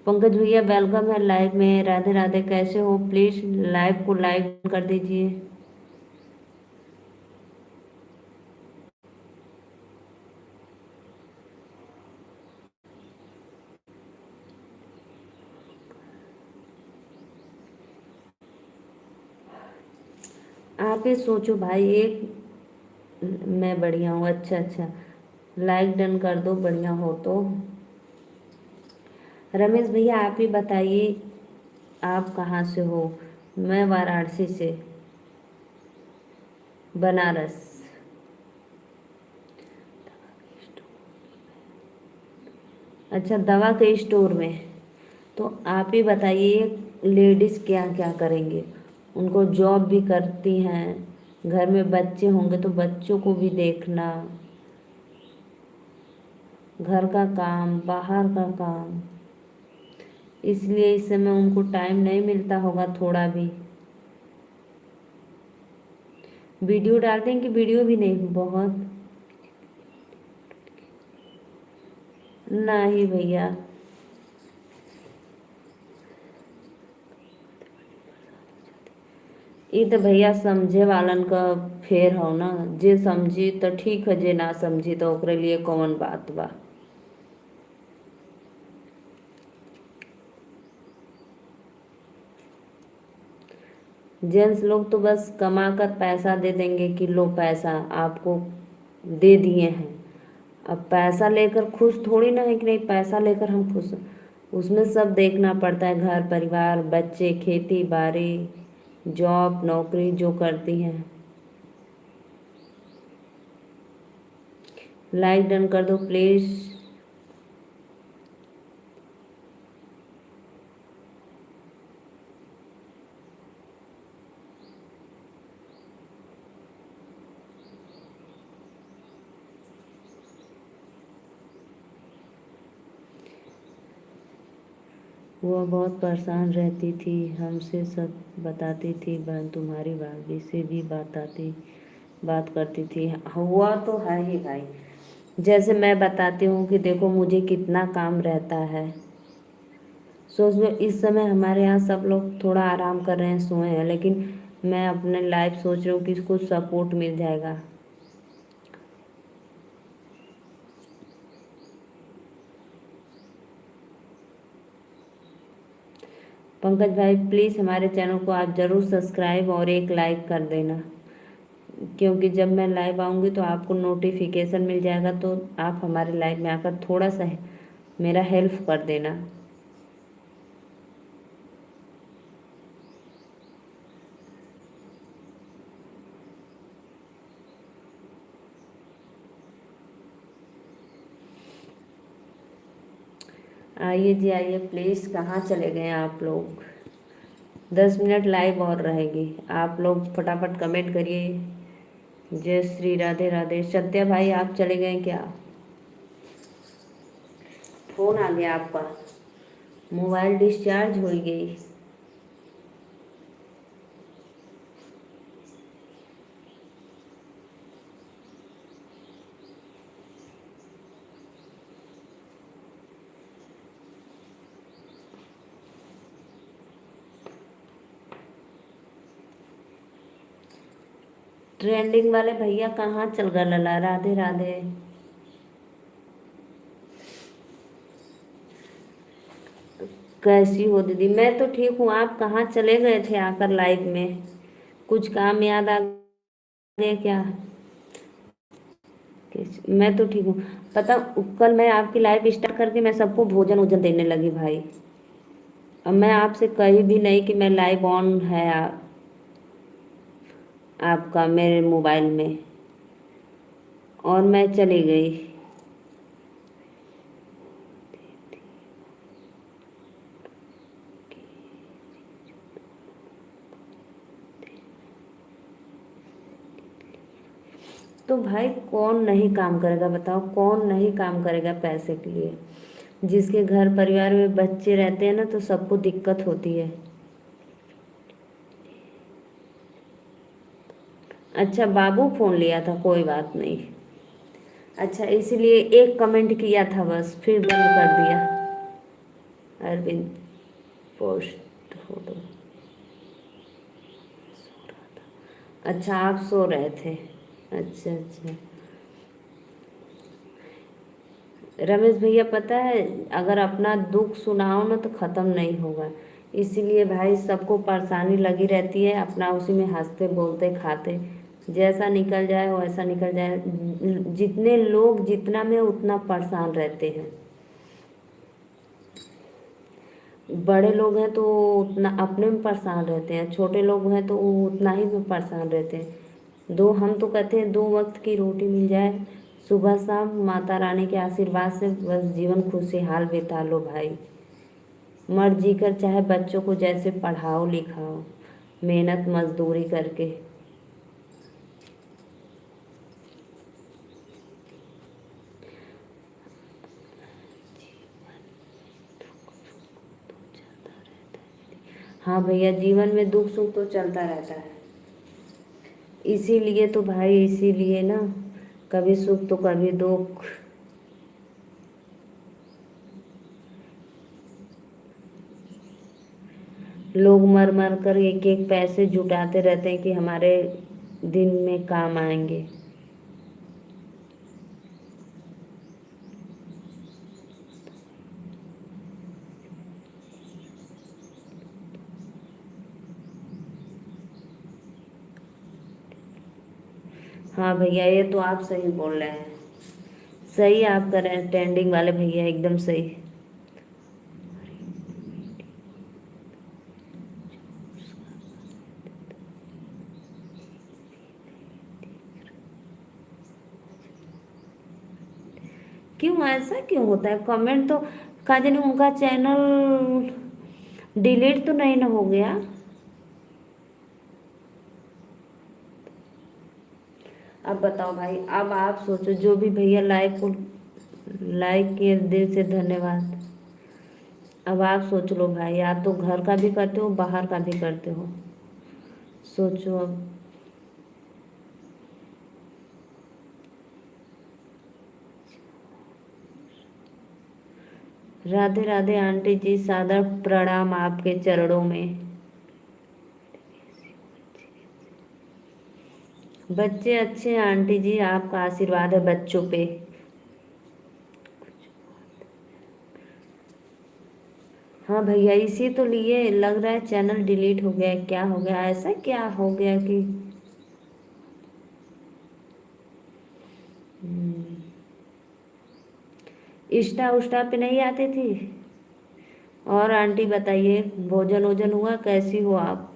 पंकज भैया वेलकम है लाइव में। राधे राधे, कैसे हो? प्लीज लाइव को लाइक कर दीजिए। आप ही सोचो भाई, एक मैं बढ़िया हूँ, अच्छा अच्छा। लाइक डन कर दो, बढ़िया हो तो। रमेश भैया आप ही बताइए, आप कहाँ से हो? मैं वाराणसी से, बनारस। अच्छा दवा के स्टोर में। तो आप ही बताइए, लेडीज़ क्या क्या करेंगे? उनको जॉब भी करती हैं, घर में बच्चे होंगे तो बच्चों को भी देखना, घर का काम, बाहर का काम, इसलिए इस समय उनको टाइम नहीं मिलता होगा थोड़ा भी। वीडियो डालते हैं कि वीडियो भी नहीं बहुत? नहीं भैया। ये तो भैया समझे वालन का फेर हो ना। जे समझी तो ठीक है, जे ना समझी तो ओकरे लिए कौन बात बा। जेंट्स लोग तो बस कमा कर पैसा दे देंगे कि लो पैसा आपको दे दिए हैं। अब पैसा लेकर खुश थोड़ी ना है कि नहीं, पैसा लेकर हम खुश हैं। उसमें सब देखना पड़ता है, घर परिवार बच्चे, खेती बाड़ी, जॉब नौकरी जो करती हैं। लाइक डन कर दो प्लीज़। वह बहुत परेशान रहती थी, हमसे सब बताती थी, बहन तुम्हारी भाभी से भी बात करती थी। हुआ तो है ही भाई। जैसे मैं बताती हूँ कि देखो मुझे कितना काम रहता है। सोच लो इस समय हमारे यहाँ सब लोग थोड़ा आराम कर रहे हैं, सोए हैं, लेकिन मैं अपने लाइफ सोच रही हूँ कि इसको सपोर्ट मिल जाएगा। पंकज भाई प्लीज़ हमारे चैनल को आप ज़रूर सब्सक्राइब और एक लाइक कर देना, क्योंकि जब मैं लाइव आऊँगी तो आपको नोटिफिकेशन मिल जाएगा, तो आप हमारे लाइव में आकर थोड़ा सा मेरा हेल्प कर देना। आइए जी आइए प्लीज़, कहाँ चले गए आप लोग? 10 मिनट लाइव और रहेगी, आप लोग फटाफट कमेंट करिए। जय श्री राधे राधे। सत्या भाई आप चले गए क्या? फोन आ गया आपका? मोबाइल डिस्चार्ज हो गई? ट्रेंडिंग वाले भैया कहाँ चल गए लला? राधे राधे। कैसी हो दीदी? मैं तो ठीक हूँ। आप कहाँ चले गए थे आकर लाइव में? कुछ काम याद आ गया क्या? मैं तो ठीक हूँ। पता, कल मैं आपकी लाइव स्टार्ट करके मैं सबको भोजन वोजन देने लगी भाई। अब मैं आपसे कही भी नहीं कि मैं लाइव ऑन है आपका मेरे मोबाइल में, और मैं चली गई। तो भाई कौन नहीं काम करेगा बताओ? कौन नहीं काम करेगा पैसे के लिए? जिसके घर परिवार में बच्चे रहते हैं ना, तो सबको दिक्कत होती है। अच्छा, बाबू फोन लिया था, कोई बात नहीं। अच्छा, इसलिए एक कमेंट किया था बस, फिर बंद कर दिया। Arvind post photo. अच्छा, आप सो रहे थे। अच्छा अच्छा। रमेश भैया, पता है, अगर अपना दुख सुनाओ ना तो ख़त्म नहीं होगा। इसीलिए भाई सबको परेशानी लगी रहती है, अपना उसी में हंसते बोलते खाते, जैसा निकल जाए वैसा निकल जाए। जितने लोग जितना में उतना परेशान रहते हैं। बड़े लोग हैं तो उतना अपने में परेशान रहते हैं, छोटे लोग हैं तो वो उतना ही में परेशान रहते हैं। हम तो कहते हैं 2 वक्त की रोटी मिल जाए सुबह शाम, माता रानी के आशीर्वाद से बस जीवन खुशहाल बिता लो भाई। मर जी कर चाहे बच्चों को जैसे पढ़ाओ लिखाओ, मेहनत मजदूरी करके। हाँ भैया, जीवन में दुख सुख तो चलता रहता है। इसीलिए तो भाई, इसीलिए ना, कभी सुख तो कभी दुख। लोग मर मर कर एक एक पैसे जुटाते रहते हैं कि हमारे दिन में काम आएंगे। हाँ भैया, ये तो आप सही बोल रहे हैं। सही आप कर रहे हैं, ट्रेंडिंग वाले भैया एकदम सही। क्यों ऐसा क्यों होता है? कमेंट तो का जाने उनका चैनल डिलीट तो नहीं ना हो गया? अब बताओ भाई, अब आप सोचो, जो भी भैया लाइक किए दिल से धन्यवाद। अब आप सोच लो भाई, आप तो घर का भी करते हो बाहर का भी करते हो। सोचो अब। राधे राधे आंटी जी, सादर प्रणाम आपके चरणों में। बच्चे अच्छे हैं आंटी जी, आपका आशीर्वाद है बच्चों पे। हाँ भैया, इसी तो लिए लग रहा है चैनल डिलीट हो गया है। क्या हो गया? ऐसा क्या हो गया कि इंस्टा उस्टा पे नहीं आती थी? और आंटी बताइए, भोजन वोजन हुआ? कैसी हो आप?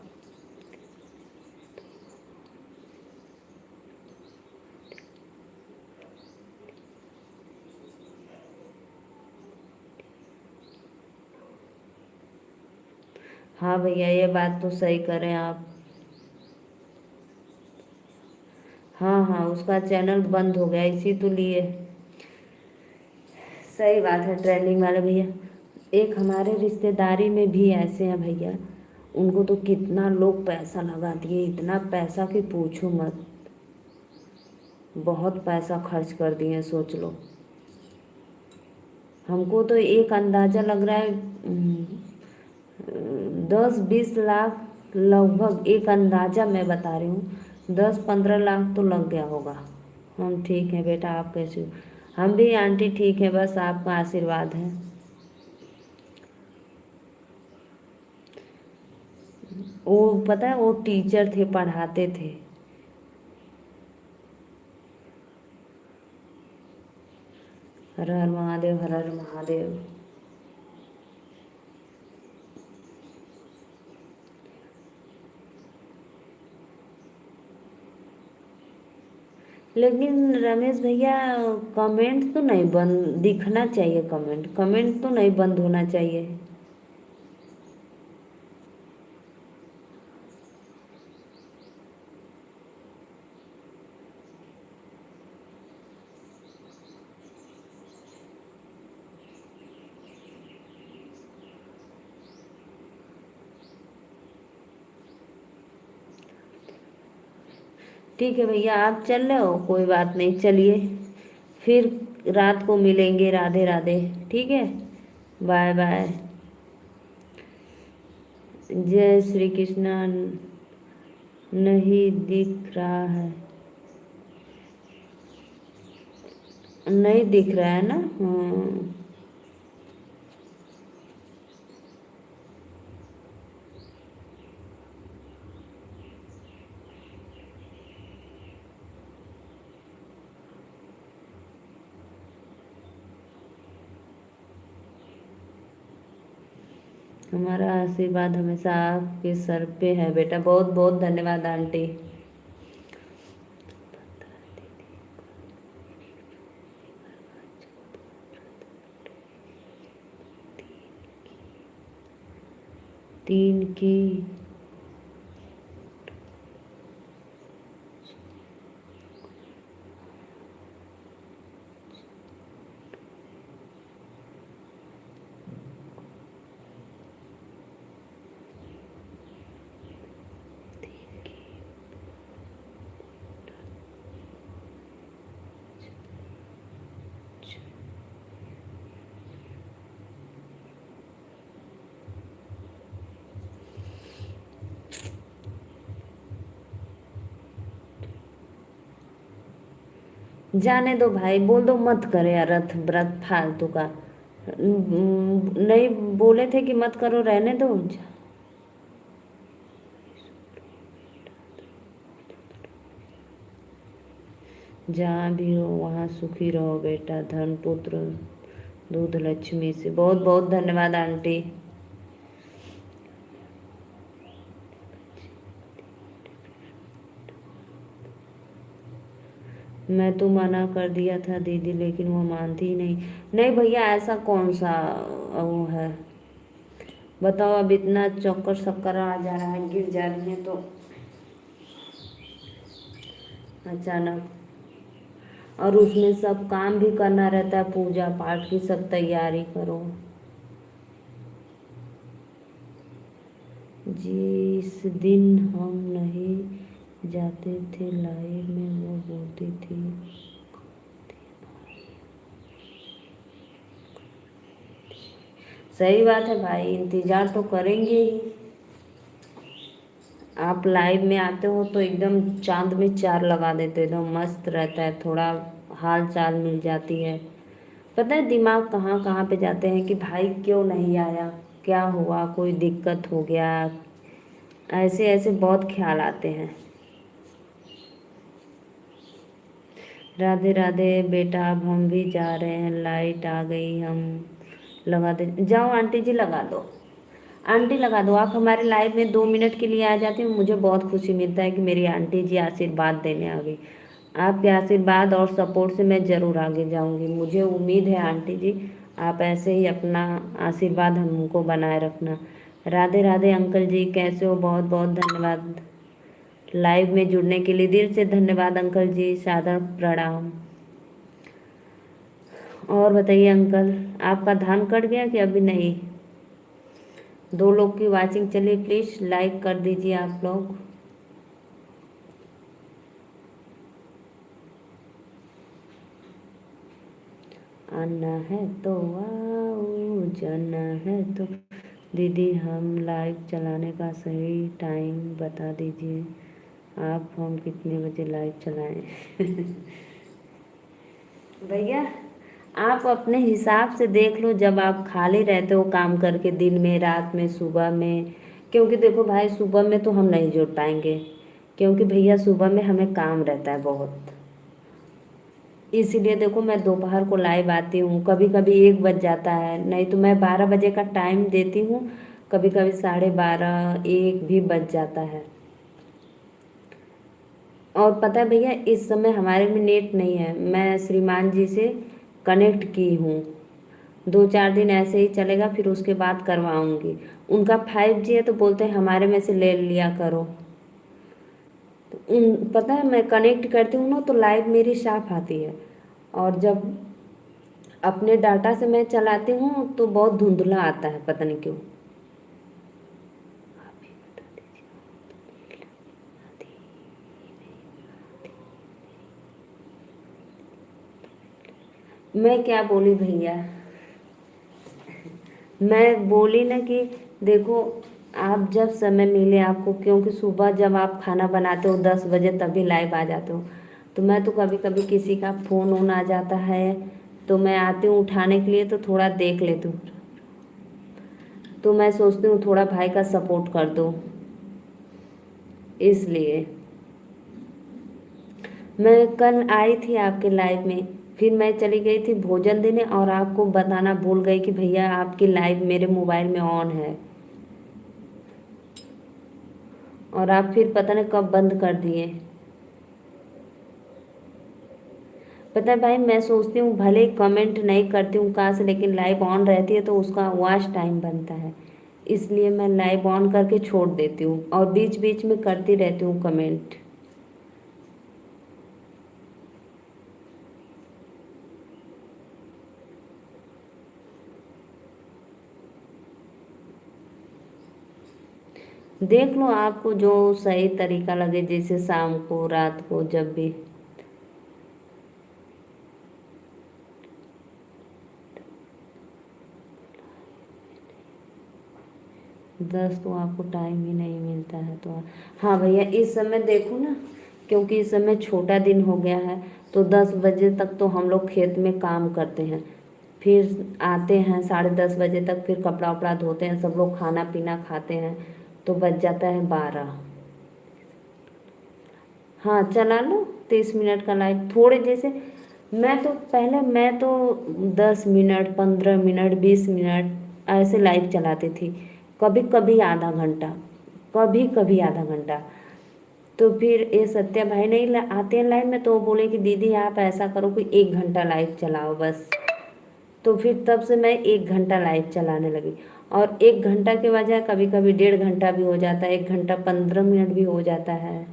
हाँ भैया, ये बात तो सही करें आप। हाँ हाँ, उसका चैनल बंद हो गया इसी तो लिए। सही बात है, ट्रेंडिंग वाले भैया। एक हमारे रिश्तेदारी में भी ऐसे हैं भैया, उनको तो कितना लोग पैसा लगा दिए, इतना पैसा कि पूछो मत। बहुत पैसा खर्च कर दिए, सोच लो। हमको तो एक अंदाज़ा लग रहा है, 10-20 लाख लगभग, एक अंदाज़ा मैं बता रही हूँ, 10-15 लाख तो लग गया होगा। हम ठीक हैं बेटा, आप कैसे हो? हम भी आंटी ठीक है, बस आपका आशीर्वाद है। वो पता है, वो टीचर थे, पढ़ाते थे। हर हर महादेव, हर हर महादेव। लेकिन रमेश भैया, कमेंट तो नहीं बंद दिखना चाहिए, कमेंट कमेंट तो नहीं बंद होना चाहिए। ठीक है भैया, आप चल रहे हो, कोई बात नहीं, चलिए फिर रात को मिलेंगे। राधे राधे। ठीक है, बाय बाय। जय श्री कृष्णा। नहीं दिख रहा है, नहीं दिख रहा है ना। हाँ, हमारा आशीर्वाद हमेशा आपके सर पे है बेटा। बहुत बहुत धन्यवाद आंटी। 3 की। जाने दो भाई, बोल दो मत करे यार, रथ व्रत फालतू का। नहीं बोले थे कि मत करो, रहने दो। जहाँ भी हो वहाँ सुखी रहो बेटा, धन पुत्र दूध लक्ष्मी से। बहुत बहुत धन्यवाद आंटी। मैं तो मना कर दिया था दीदी, लेकिन वो मानती ही नहीं। नहीं भैया, ऐसा कौन सा वो है, बताओ। अब इतना चक्कर शक्कर आ जा रहा है, गिर जा रही है तो अचानक। और उसमें सब काम भी करना रहता है, पूजा पाठ की सब तैयारी करो। जिस दिन हम नहीं जाते थे लाइव में, वो बोलती थी। सही बात है भाई, इंतजार तो करेंगे ही। आप लाइव में आते हो तो एकदम चांद में चार लगा देते, एकदम मस्त रहता है, थोड़ा हाल चाल मिल जाती है। पता है दिमाग कहाँ कहाँ पे जाते हैं कि भाई क्यों नहीं आया, क्या हुआ, कोई दिक्कत हो गया, ऐसे ऐसे बहुत ख्याल आते हैं। राधे राधे बेटा, अब हम भी जा रहे हैं, लाइट आ गई, हम लगा दे। जाओ आंटी जी, लगा दो। आंटी लगा दो। आप हमारे लाइव में 2 मिनट के लिए आ जाती हो, मुझे बहुत खुशी मिलता है कि मेरी आंटी जी आशीर्वाद देने आ गई। आपके आशीर्वाद और सपोर्ट से मैं ज़रूर आगे जाऊंगी। मुझे उम्मीद है आंटी जी, आप ऐसे ही अपना आशीर्वाद हमको बनाए रखना। राधे राधे अंकल जी, कैसे हो? बहुत बहुत धन्यवाद लाइव में जुड़ने के लिए, दिल से धन्यवाद अंकल जी, सादर प्रणाम। और बताइए अंकल, आपका धान कट गया कि अभी नहीं? 2 लोग की वाचिंग चलिए, प्लीज़ लाइक कर दीजिए आप लोग। आना है तो आओ, जाना है तो। दीदी हम लाइव चलाने का सही टाइम बता दीजिए, आप हम कितने बजे लाइव चलाएं? भैया, आप अपने हिसाब से देख लो, जब आप खाली रहते हो काम करके, दिन में, रात में, सुबह में, क्योंकि देखो भाई सुबह में तो हम नहीं जुड़ पाएंगे, क्योंकि भैया सुबह में हमें काम रहता है बहुत। इसीलिए देखो मैं दोपहर को लाइव आती हूँ, कभी कभी 1 बज जाता है, नहीं तो मैं 12 बजे का टाइम देती हूँ। कभी कभी 12:30 1 भी बज जाता है। और पता है भैया इस समय हमारे में नेट नहीं है, मैं श्रीमान जी से कनेक्ट की हूँ। 2 4 दिन ऐसे ही चलेगा, फिर उसके बाद करवाऊंगी। उनका 5G है तो बोलते हैं हमारे में से ले लिया करो। तो उन पता है मैं कनेक्ट करती हूँ ना तो लाइव मेरी साफ आती है। और जब अपने डाटा से मैं चलाती हूँ तो बहुत धुंधला आता है, पता नहीं क्यों। मैं क्या बोली भैया, मैं बोली ना कि देखो आप जब समय मिले आपको, क्योंकि सुबह जब आप खाना बनाते हो 10 बजे तभी लाइव आ जाते हो। तो मैं तो कभी कभी किसी का फ़ोन वोन आ जाता है तो मैं आती हूँ उठाने के लिए तो थोड़ा देख लेती हूँ। तो मैं सोचती हूँ थोड़ा भाई का सपोर्ट कर दो, इसलिए। मैं कल आई थी आपके लाइव में, फिर मैं चली गई थी भोजन देने और आपको बताना भूल गई कि भैया आपकी लाइव मेरे मोबाइल में ऑन है। और आप फिर पता नहीं कब बंद कर दिए। पता है भाई मैं सोचती हूँ भले ही कमेंट नहीं करती हूँ कहाँ से, लेकिन लाइव ऑन रहती है तो उसका वॉच टाइम बनता है। इसलिए मैं लाइव ऑन करके छोड़ देती हूँ और बीच बीच में करती रहती हूँ कमेंट। देख लो आपको जो सही तरीका लगे, जैसे शाम को रात को जब भी। 10 तो आपको टाइम ही नहीं मिलता है तो। हाँ भैया इस समय देखो ना, क्योंकि इस समय छोटा दिन हो गया है तो 10 बजे तक तो हम लोग खेत में काम करते हैं। फिर आते हैं 10:30 बजे तक, फिर कपड़ा वपड़ा धोते हैं, सब लोग खाना पीना खाते हैं तो बज जाता है 12। हाँ चला लो 30 मिनट का लाइव, थोड़े जैसे मैं तो 10 मिनट 15 मिनट 20 मिनट ऐसे लाइव चलाती थी। कभी कभी आधा घंटा, कभी कभी आधा घंटा। तो फिर ये सत्या भाई नहीं आते हैं लाइव में तो वो बोले कि दीदी आप ऐसा करो कि 1 घंटा लाइव चलाओ बस। तो फिर तब से मैं 1 घंटा लाइव चलाने लगी। और 1 घंटा के बजाय कभी कभी 1.5 घंटा भी हो जाता है, 1 घंटा 15 मिनट भी हो जाता है,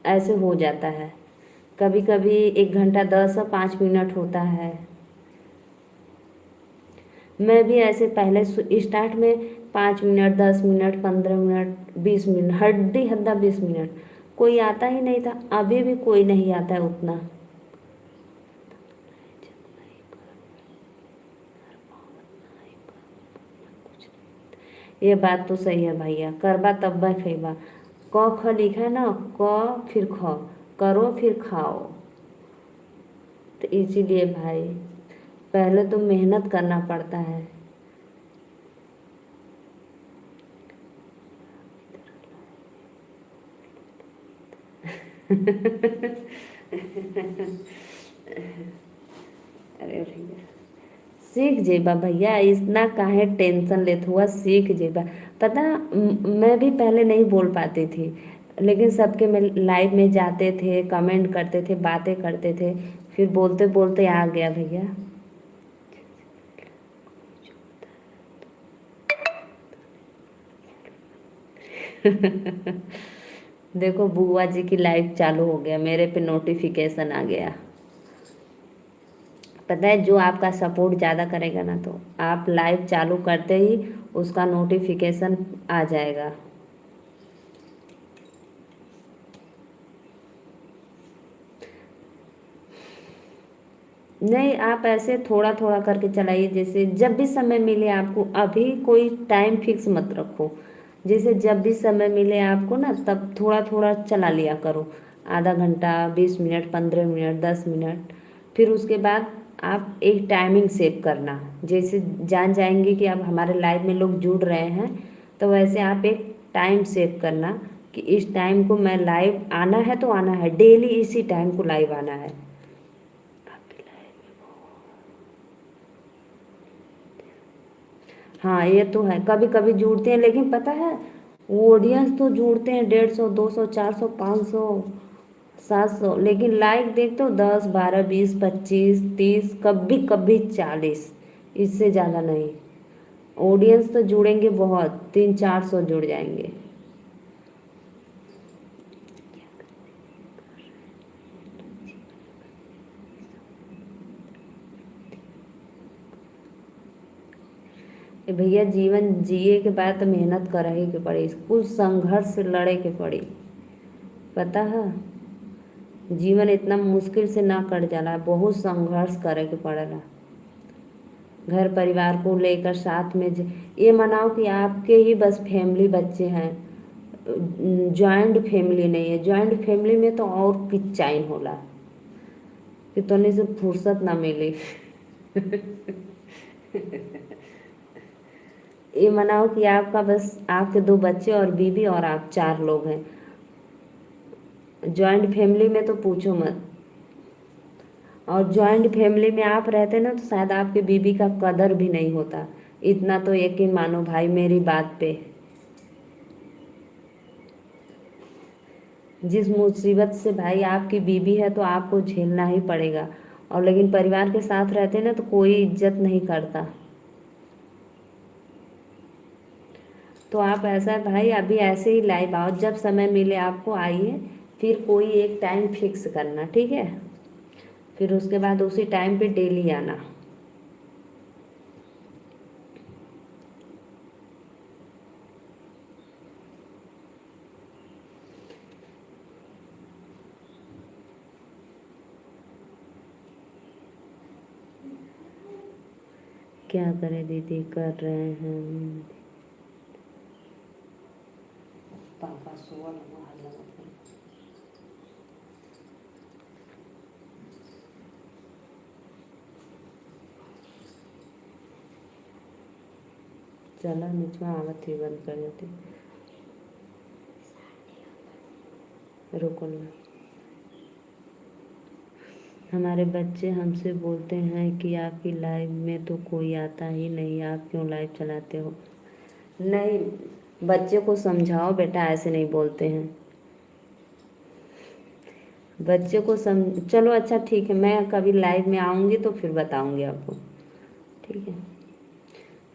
ऐसे हो जाता है। कभी कभी 1 घंटा 10 और 5 मिनट होता है। मैं भी ऐसे पहले स्टार्ट में 5 मिनट 10 मिनट 15 मिनट 20 मिनट हड्डी हद्दा 20 मिनट, कोई आता ही नहीं था, अभी भी कोई नहीं आता है उतना। ये बात तो सही है भैया, करबा तब खैबा। क ख लिखा है ना, क फिर ख, करो फिर खाओ। तो इसीलिए भाई पहले तो मेहनत करना पड़ता है। अरे भैया सीख जेबा भैया, इतना काहे टेंशन लेत हुआ, सीख जेबा। पता मैं भी पहले नहीं बोल पाती थी, लेकिन सबके में लाइव में जाते थे, कमेंट करते थे, बातें करते थे, फिर बोलते बोलते आ गया भैया। देखो बुआ जी की लाइव चालू हो गया, मेरे पे नोटिफिकेशन आ गया। पता है जो आपका सपोर्ट ज़्यादा करेगा ना तो आप लाइव चालू करते ही उसका नोटिफिकेशन आ जाएगा। नहीं आप ऐसे थोड़ा थोड़ा करके चलाइए, जैसे जब भी समय मिले आपको, अभी कोई टाइम फिक्स मत रखो। जैसे जब भी समय मिले आपको ना तब थोड़ा थोड़ा चला लिया करो, आधा घंटा 20 मिनट 15 मिनट 10 मिनट। फिर उसके बाद आप एक टाइमिंग सेव करना, जैसे जान जाएंगे कि अब हमारे लाइव में लोग जुड़ रहे हैं तो वैसे आप एक टाइम सेव करना कि इस टाइम को मैं लाइव आना है तो आना है, डेली इसी टाइम को लाइव आना है। हाँ ये तो है, कभी कभी जुड़ते हैं, लेकिन पता है ऑडियंस तो जुड़ते हैं 150, 200, 400, 500, 700, लेकिन लाइक देखते हो 10, 12, 20, 25, 30, कभी कभी 40, इससे ज़्यादा नहीं। ऑडियंस तो जुड़ेंगे बहुत, 300-400 जुड़ जाएंगे। भैया जीवन जिए के बाद तो मेहनत करे के पड़ी, कुछ संघर्ष से लड़े के पड़ी, पता है। जीवन इतना मुश्किल से ना कट जाला, बहुत संघर्ष करे के पड़ेला। घर परिवार को लेकर साथ में ये मनाओ कि आपके ही बस फैमिली बच्चे हैं, जॉइंट फैमिली नहीं है। जॉइंट फैमिली में तो और किच्चाइन होला कि तोने से फुर्सत ना मिले। ये मनाओ कि आपका बस आपके 2 बच्चे और बीवी और आप 4 लोग हैं। जॉइंट फैमिली में तो पूछो मत। और जॉइंट फैमिली में आप रहते ना तो शायद आपकी बीवी का कदर भी नहीं होता। इतना तो यकीन मानो भाई मेरी बात पे। जिस मुसीबत से भाई आपकी बीवी है तो आपको झेलना ही पड़ेगा। और लेकिन परिवार के साथ रहते ना तो कोई इज्जत नहीं करता। तो आप ऐसा है भाई, अभी ऐसे ही लाइव आओ, जब समय मिले आपको आइए, फिर कोई एक टाइम फिक्स करना, ठीक है। फिर उसके बाद उसी टाइम पे डेली आना। क्या करें दीदी, कर रहे हैं। पापा सोवल हल्ला मत करो। चला नीचे आवत ही बंद कर देती, रुको ना। हमारे बच्चे हमसे बोलते हैं कि आपकी लाइव में तो कोई आता ही नहीं, आप क्यों लाइव चलाते हो। नहीं, बच्चे को समझाओ बेटा, ऐसे नहीं बोलते हैं बच्चे को चलो अच्छा ठीक है, मैं कभी लाइव में आऊँगी तो फिर बताऊँगी आपको, ठीक है।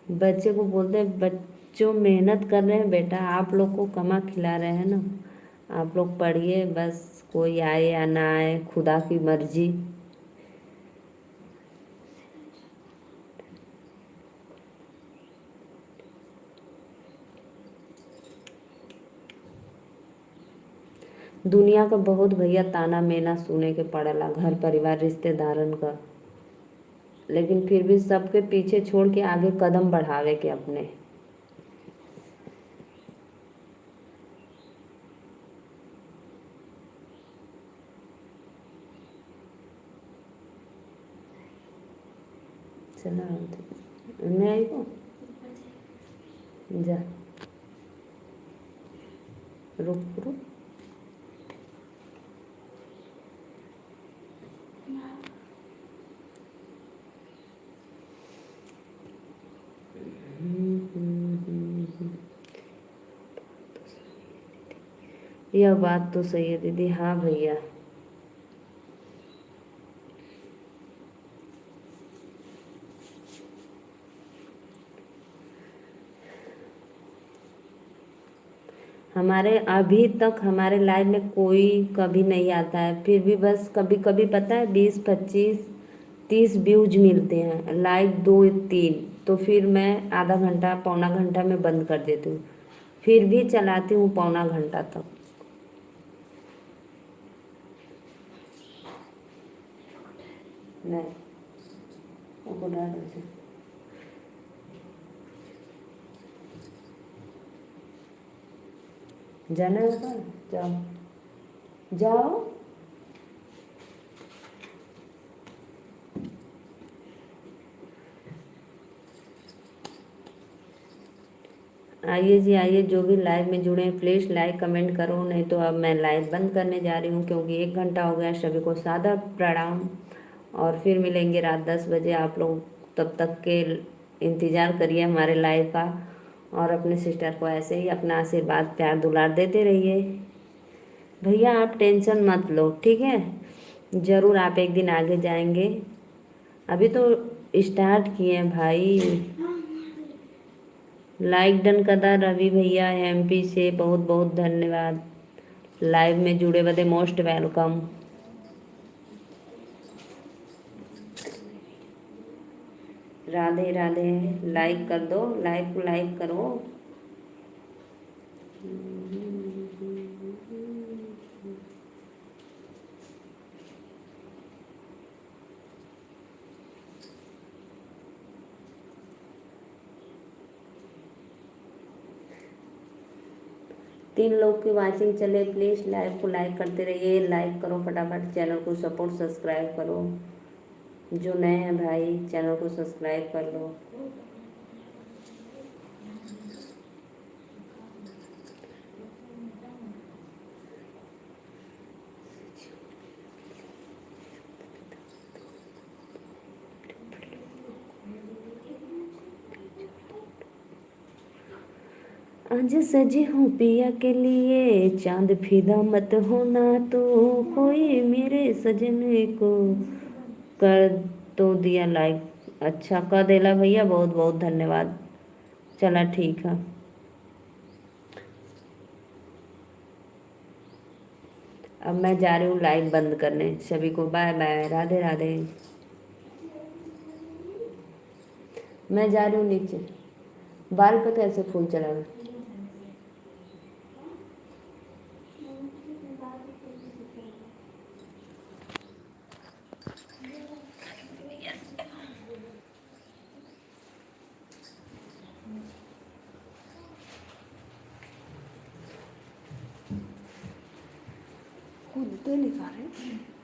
बच्चे को बोलते हैं बच्चों मेहनत कर रहे हैं बेटा, आप लोग को कमा खिला रहे हैं ना, आप लोग पढ़िए बस, कोई आए या ना आए खुदा की मर्जी। दुनिया का बहुत भैया ताना मेना सुने के पड़ेला, घर परिवार रिश्तेदारन का, लेकिन फिर भी सबके पीछे छोड़ के आगे कदम बढ़ावे के अपने। चला नहीं आई को जा, रुक रुक। यह बात तो सही है दीदी, हाँ भैया। हमारे अभी तक हमारे लाइव में कोई कभी नहीं आता है, फिर भी बस कभी कभी पता है 20, 25, 30 व्यूज मिलते हैं, लाइव 2, 3, तो फिर मैं आधा घंटा पौना घंटा में बंद कर देती हूँ, फिर भी चलाती हूँ पौना घंटा तक। नहीं वो डर रहे जाना है ऊपर, जाओ जाओ। आइए जी आइए, जो भी लाइव में जुड़े हैं प्लीज़ लाइक कमेंट करो, नहीं तो अब मैं लाइव बंद करने जा रही हूँ क्योंकि 1 घंटा हो गया। सभी को सादर प्रणाम, और फिर मिलेंगे रात 10 बजे। आप लोग तब तक के इंतज़ार करिए हमारे लाइव का, और अपने सिस्टर को ऐसे ही अपना आशीर्वाद प्यार दुलार देते रहिए। भैया आप टेंशन मत लो, ठीक है, ज़रूर आप एक दिन आगे जाएंगे। अभी तो स्टार्ट किए हैं भाई। लाइक डन कदा रवि भैया MP से बहुत बहुत धन्यवाद। लाइव में जुड़े बदे most welcome. Radhe Radhe. Like कर दो, लाइक को लाइक करो। 3 लोग की वाचिंग चले, प्लीज़ लाइव को लाइक करते रहिए। लाइक करो फटाफट, चैनल को सपोर्ट सब्सक्राइब करो। जो नए हैं भाई चैनल को सब्सक्राइब कर लो। आज सजी हूँ पिया के लिए, चांद फिदा मत होना तो, कोई मेरे सजने को कर तो दिया लाइक। अच्छा कर देला भैया, बहुत बहुत धन्यवाद। चला ठीक है, अब मैं जा रही हूँ लाइव बंद करने। सभी को बाय बाय, राधे राधे। मैं जा रही हूँ नीचे। बाल पे कैसे फूल चला गया? खुद लिखा रहे